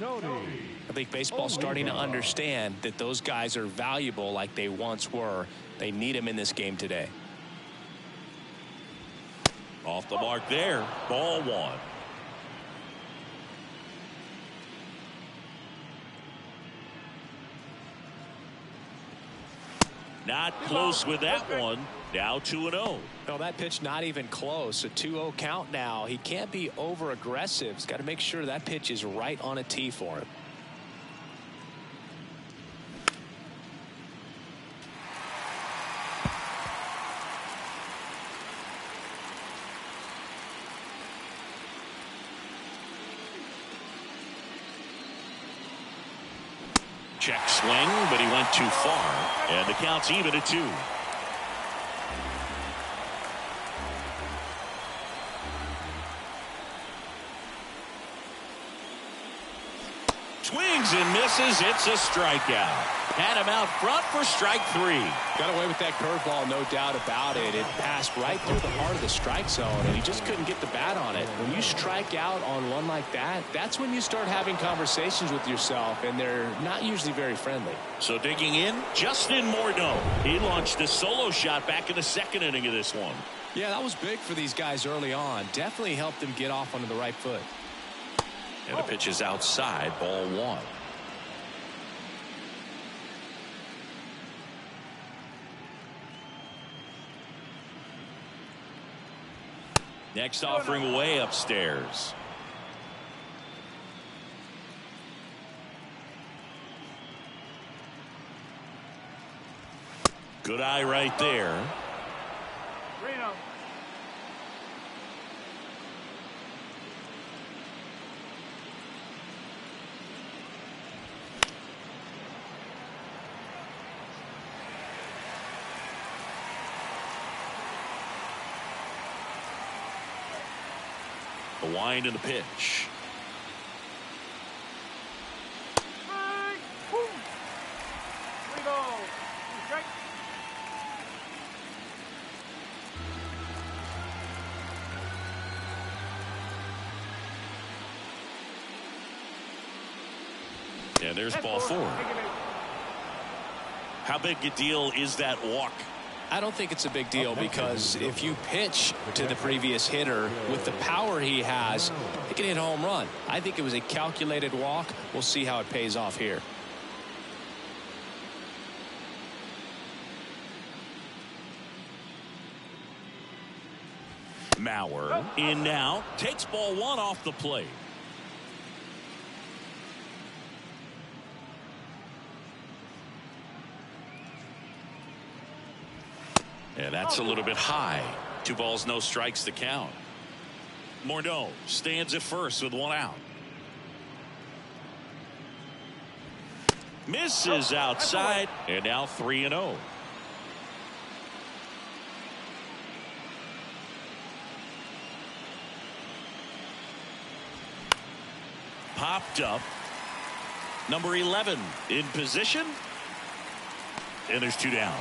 I think baseball's starting to understand that those guys are valuable like they once were. They need them in this game today. Off the mark there. Ball one. Not close with that one. Now 2-0. No, that pitch not even close. A 2-0 count now. He can't be over aggressive. He's got to make sure that pitch is right on a tee for him. Check swing, but he went too far. And the count's even at 2. Swings and misses. It's a strikeout. Had him out front for strike 3. Got away with that curveball, no doubt about it. It passed right through the heart of the strike zone, and he just couldn't get the bat on it. When you strike out on one like that, that's when you start having conversations with yourself, and they're not usually very friendly. So digging in, Justin Morneau. He launched a solo shot back in the second inning of this one. Yeah, that was big for these guys early on. Definitely helped them get off onto the right foot. And the pitch is outside, ball 1. Next offering way upstairs. Good eye right there. The wind and the pitch. And there's ball 4. How big a deal is that walk? I don't think it's a big deal because if you pitch to the previous hitter with the power he has, he can hit a home run. I think it was a calculated walk. We'll see how it pays off here. Mauer in now, takes ball 1 off the plate. And that's a little bit high. 2 balls, no strikes to count. Morneau stands at first with 1 out. Misses outside, and now 3-0. Popped up. Number 11 in position. And there's 2 down.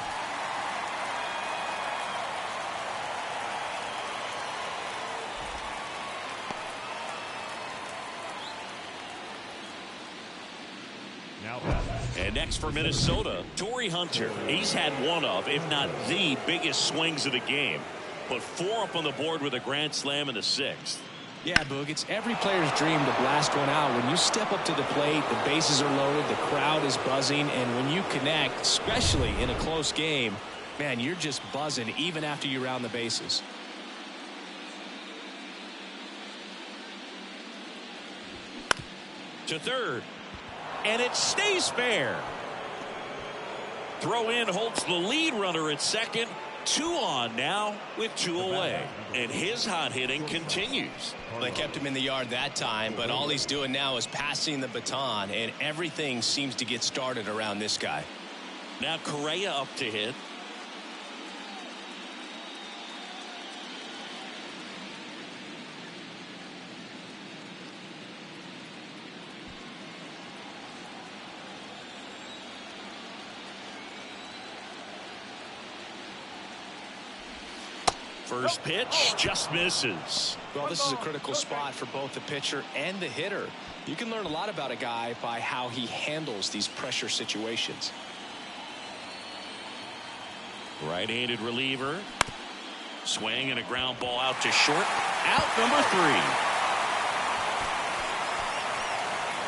And next for Minnesota, Torrey Hunter. He's had one of, if not the biggest swings of the game. But 4 up on the board with a grand slam in the 6th. Yeah, Boog, it's every player's dream to blast one out. When you step up to the plate, the bases are loaded, the crowd is buzzing, and when you connect, especially in a close game, man, you're just buzzing even after you round the bases. To third. And it stays fair. Throw in holds the lead runner at second. 2 on now with 2 away. And his hot hitting continues. Well, they kept him in the yard that time, but all he's doing now is passing the baton, and everything seems to get started around this guy. Now Correa up to hit. First pitch just misses. Well, this is a critical spot for both the pitcher and the hitter. You can learn a lot about a guy by how he handles these pressure situations. Right-handed reliever. Swing and a ground ball out to short. Out number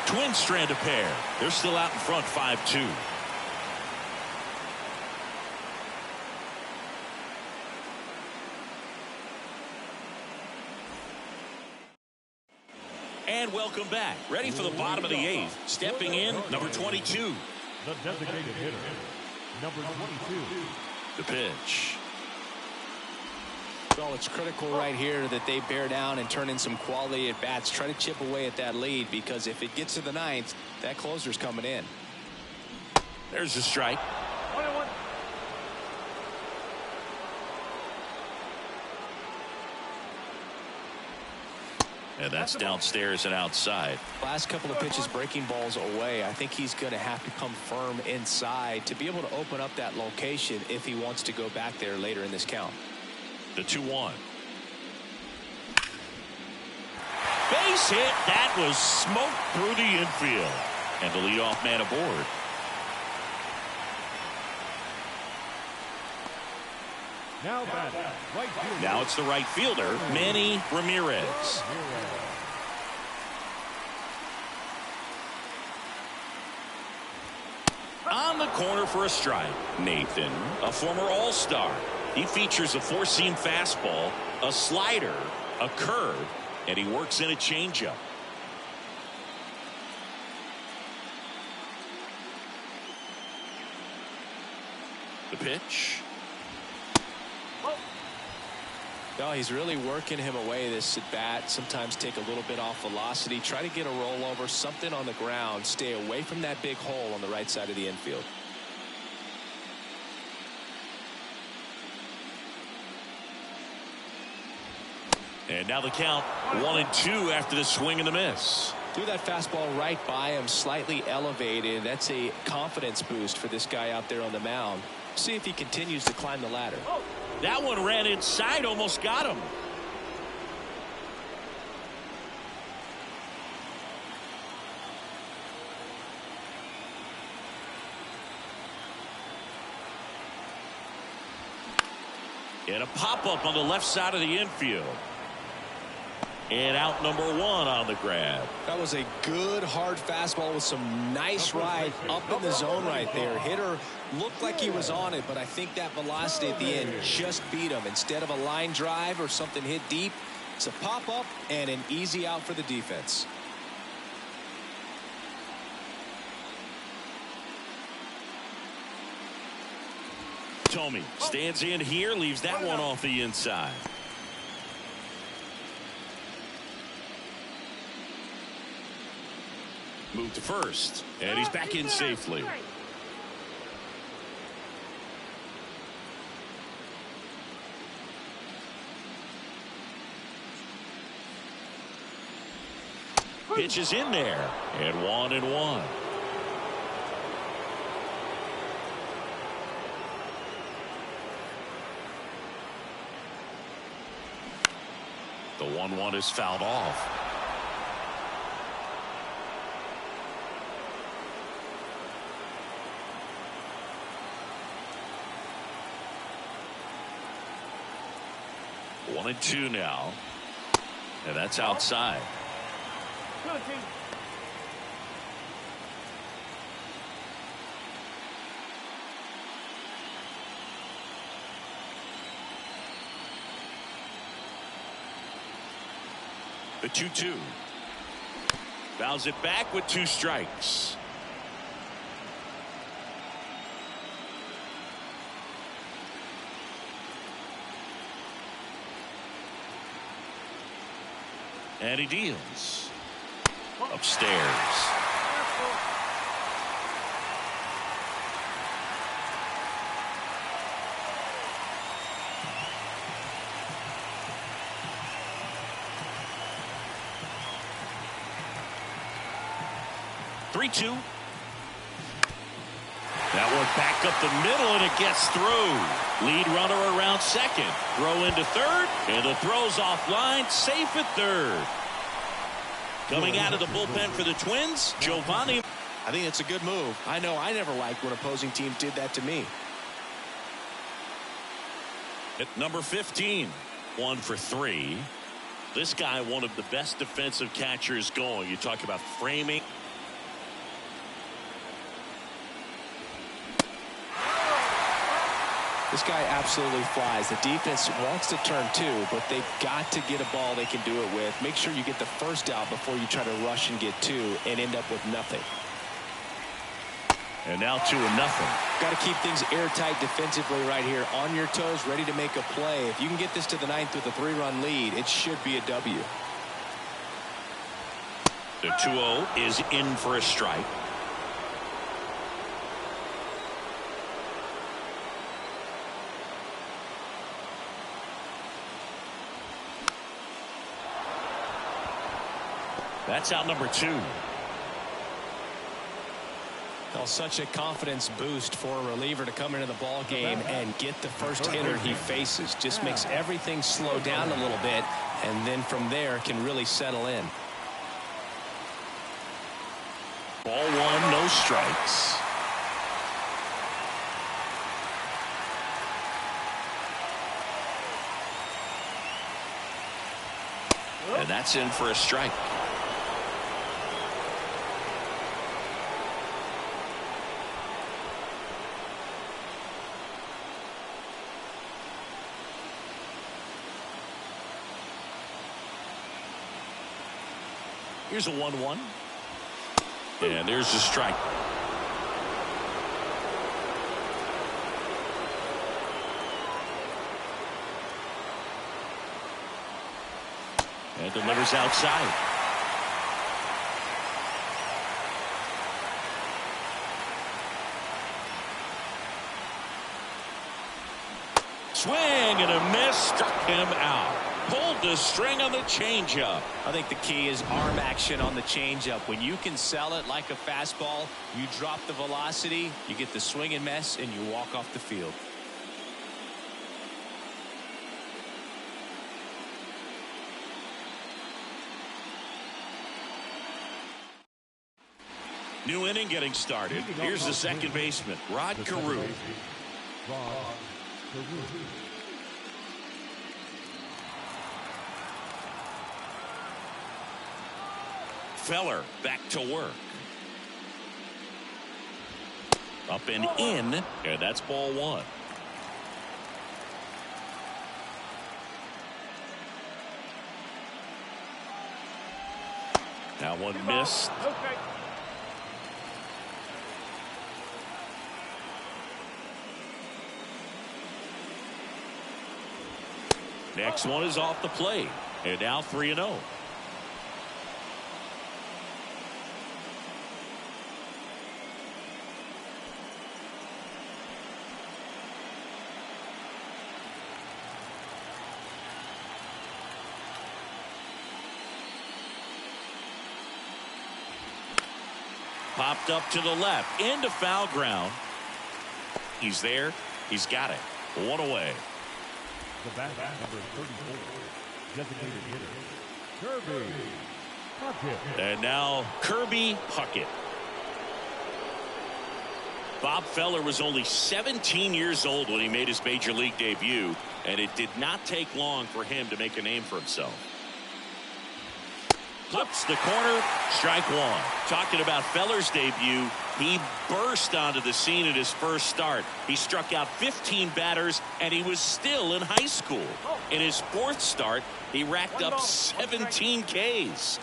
3. Twins strand a pair. They're still out in front 5-2. And welcome back. Ready for the bottom of the 8th. Stepping in, number 22. The designated hitter, number 22. The pitch. Well, it's critical right here that they bear down and turn in some quality at bats. Try to chip away at that lead, because if it gets to the 9th, that closer's coming in. There's a strike. 1-1. And that's downstairs and outside. Last couple of pitches breaking balls away. I think he's going to have to come firm inside to be able to open up that location if he wants to go back there later in this count. The 2-1. Base hit. That was smoked through the infield. And the leadoff man aboard. Now batting, right fielder. Now it's the right fielder, Manny Ramirez. On the corner for a strike. Nathan, a former All-Star. He features a 4-seam fastball, a slider, a curve, and he works in a changeup. The pitch. No, he's really working him away, this at bat. Sometimes take a little bit off velocity. Try to get a rollover, something on the ground. Stay away from that big hole on the right side of the infield. And now the count 1-2 after the swing and the miss. Threw that fastball right by him, slightly elevated. That's a confidence boost for this guy out there on the mound. See if he continues to climb the ladder. That one ran inside, almost got him. And a pop-up on the left side of the infield. And out number 1 on the grab. That was a good hard fastball with some nice ride up in the zone right there. Hitter looked like he was on it, but I think that velocity at the end just beat him. Instead of a line drive or something hit deep, it's a pop-up and an easy out for the defense. Tomey stands in here, leaves that one off the inside. Move to first, and he's back in safely. Pitch is in there, and 1-1. The 1-1 is fouled off. One and two now, and that's outside. The 2-2. Fouls it back with 2 strikes. And he deals. Upstairs. 3-2. That one back up the middle, and it gets through. Lead runner around second. Throw into third, and the throw's offline. Safe at third. Coming out of the bullpen for the Twins, Giovanni. I think it's a good move. I know I never liked when opposing teams did that to me. At number 15, 1 for 3. This guy, one of the best defensive catchers going. You talk about framing. This guy absolutely flies. The defense wants to turn two, but they've got to get a ball they can do it with. Make sure you get the first out before you try to rush and get two and end up with nothing. And now 2-0. Got to keep things airtight defensively right here. On your toes, ready to make a play. If you can get this to the ninth with a 3-run lead, it should be a W. The 2-0 is in for a strike. That's out number 2. Well, such a confidence boost for a reliever to come into the ball game and get the first hitter he faces. Just makes everything slow down a little bit, and then from there can really settle in. Ball 1, no strikes. And that's in for a strike. Here's a 1-1. And there's the strike. And delivers outside. Swing and a miss, struck him out. Pulled the string on the changeup. I think the key is arm action on the changeup. When you can sell it like a fastball, you drop the velocity, you get the swing and miss, and you walk off the field. New inning getting started. Here's the second baseman, Rod Carew. Feller back to work. Up and in, and that's ball 1. That one missed. Next one is off the plate, and now 3-0. Popped up to the left, into foul ground. He's there. He's got it. 1 away. The bat, number 34, designated hitter, Kirby Puckett. And now Kirby Puckett. Bob Feller was only 17 years old when he made his major league debut, and it did not take long for him to make a name for himself. Clips the corner, strike 1. Talking about Feller's debut, he burst onto the scene at his first start. He struck out 15 batters, and he was still in high school. In his 4th start, he racked up 17 Ks.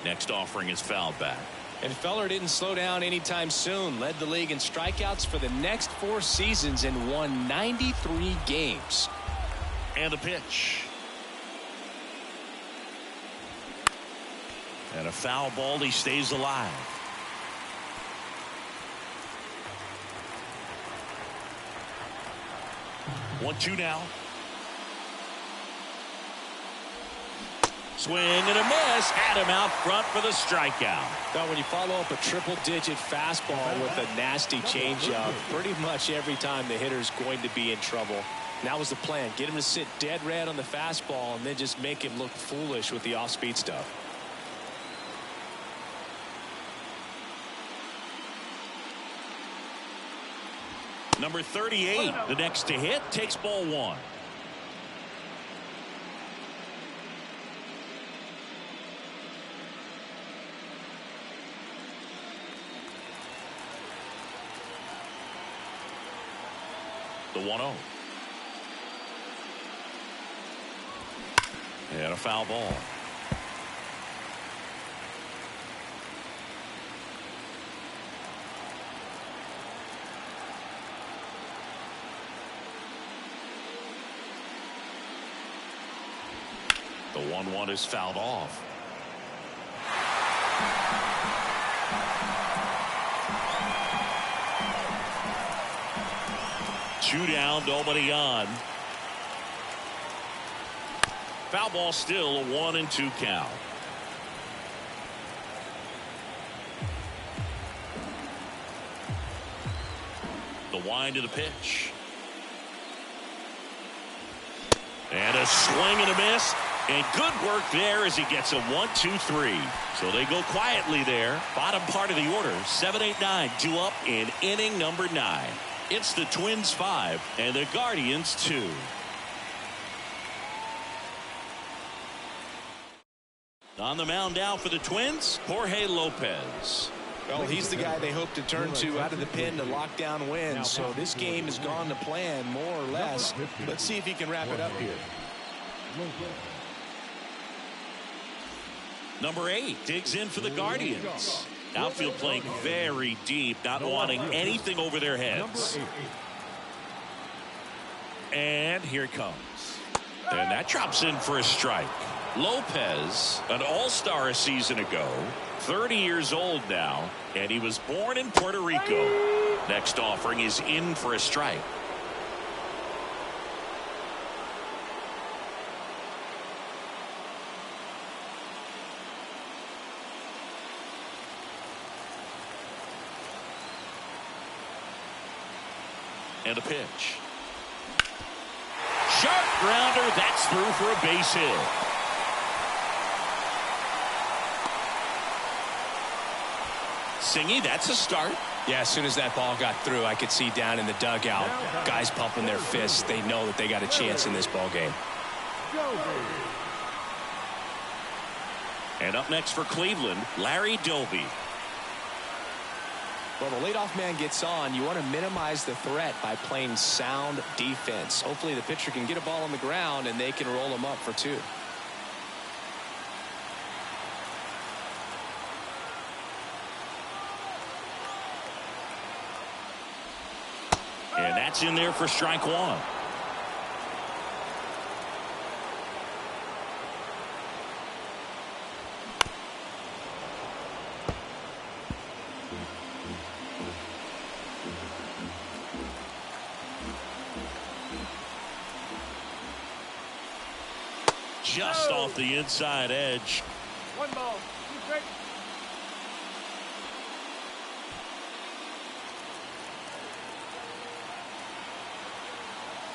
Next offering is fouled back. And Feller didn't slow down anytime soon. Led the league in strikeouts for the next 4 seasons and won 93 games. And the pitch. And a foul ball. He stays alive. 1-2 now. Swing and a miss. Had him out front for the strikeout. Now, when you follow up a triple-digit fastball with a nasty changeup, pretty much every time the hitter's going to be in trouble. And that was the plan. Get him to sit dead red on the fastball and then just make him look foolish with the off-speed stuff. Number 38, the next to hit, takes ball 1. The 1-0. And a foul ball. The 1-1 is fouled off. Two down, nobody on. Foul ball still, a 1-2 count. The wind of the pitch. And a swing and a miss. And good work there as he gets a 1-2-3. So they go quietly there. Bottom part of the order. 7-8-9 due up in inning number 9. It's the Twins 5 and the Guardians 2. On the mound now for the Twins, Jorge Lopez. Well, he's the guy they hope to turn to out of the pen to lock down wins. So this game has gone to plan more or less. Let's see if he can wrap it up here. Number 8 digs in for the Guardians. Outfield playing very deep, not wanting anything over their heads. And here it comes. And that drops in for a strike. Lopez, an all-star a season ago, 30 years old now, and he was born in Puerto Rico. Next offering is in for a strike. And a pitch. Sharp grounder. That's through for a base hit. Singy, that's a start. Yeah, as soon as that ball got through, I could see down in the dugout, guys pumping their fists. They know that they got a chance in this ball game. And up next for Cleveland, Larry Doby. Well, the leadoff man gets on. You want to minimize the threat by playing sound defense. Hopefully the pitcher can get a ball on the ground and they can roll him up for 2. And that's in there for strike 1. Just off the inside edge. 1 ball, 2 strikes.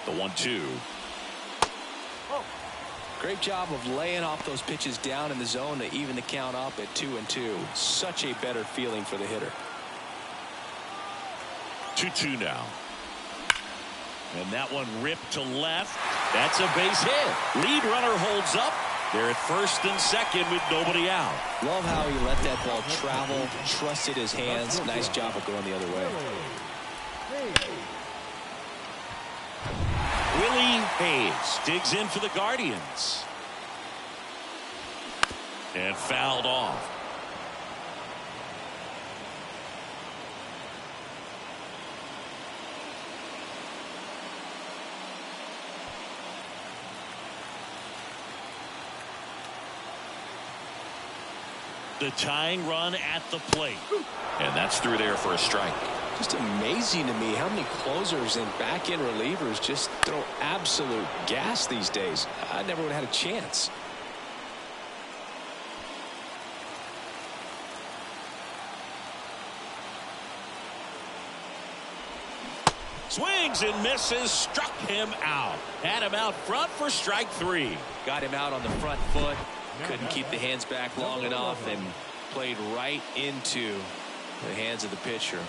The 1-2. Great job of laying off those pitches down in the zone to even the count up at 2-2. Such a better feeling for the hitter. 2-2 now. And that one ripped to left. That's a base hit. Lead runner holds up. They're at first and second with nobody out. Love how he let that ball travel, trusted his hands. Nice job of going the other way. Willie Hayes digs in for the Guardians. And fouled off. The tying run at the plate. And that's through there for a strike. Just amazing to me how many closers and back-end relievers just throw absolute gas these days. I never would have had a chance. Swings and misses, struck him out. Had him out front for strike 3. Got him out on the front foot. Couldn't keep the hands back long enough and played right into the hands of the pitcher.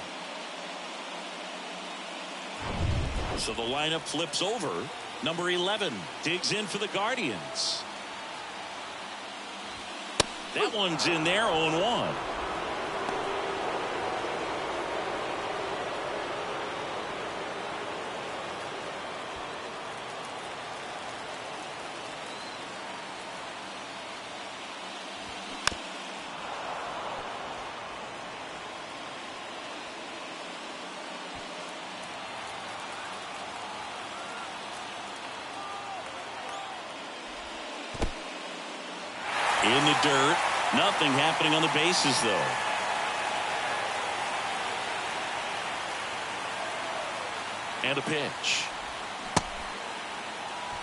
So the lineup flips over. Number 11 digs in for the Guardians. That one's in there, 0-1. In the dirt. Nothing happening on the bases, though. And a pitch.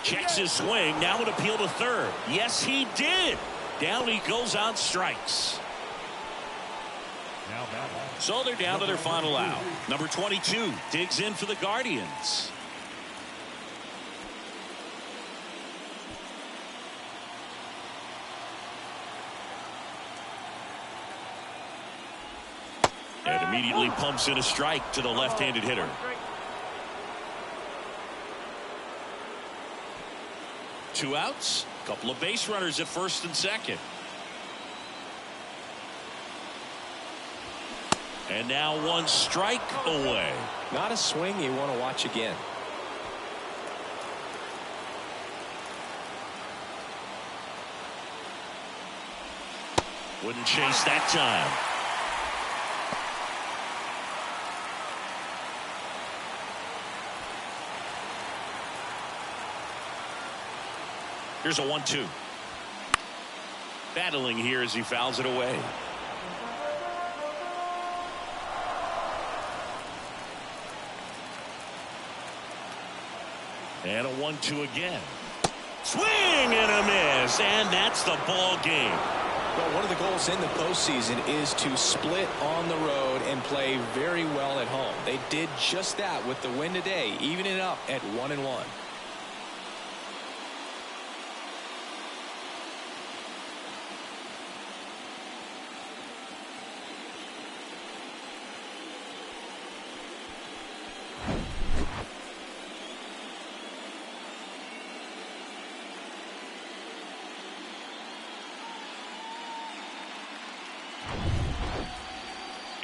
Checks his swing. Now an appeal to third. Yes, he did. Down he goes on strikes. So they're down to their final out. Number 22 digs in for the Guardians. And immediately pumps in a strike to the left-handed hitter. Two outs, couple of base runners at first and second. And now one strike away. Not a swing you want to watch again. Wouldn't chase that time. Here's a 1-2. Battling here as he fouls it away. And a 1-2 again. Swing and a miss, and that's the ball game. Well, one of the goals in the postseason is to split on the road and play very well at home. They did just that with the win today, evening it up at 1-1.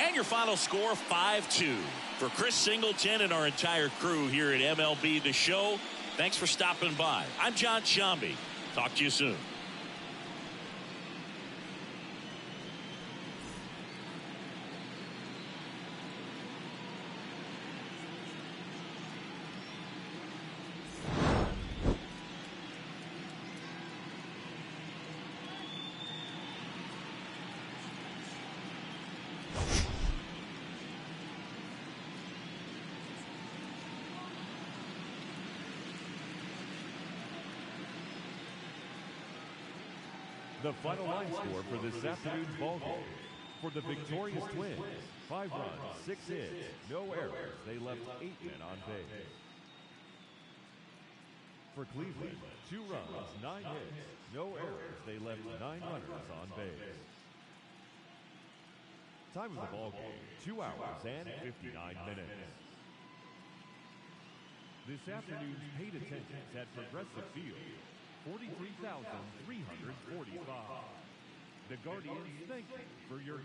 And your final score, 5-2. For Chris Singleton and our entire crew here at MLB The Show, thanks for stopping by. I'm John Shambi. Talk to you soon. The final line score for this afternoon's ballgame. For the victorious Twins, 5 runs, 6 hits, no errors. They left 8 men on base. For Cleveland, 2 runs, 9 hits, no errors. They left 9 runners on base. Time of the ballgame, 2 hours and 59 minutes. This afternoon's paid attendance at Progressive Field, 43,345. The Guardians thank you for your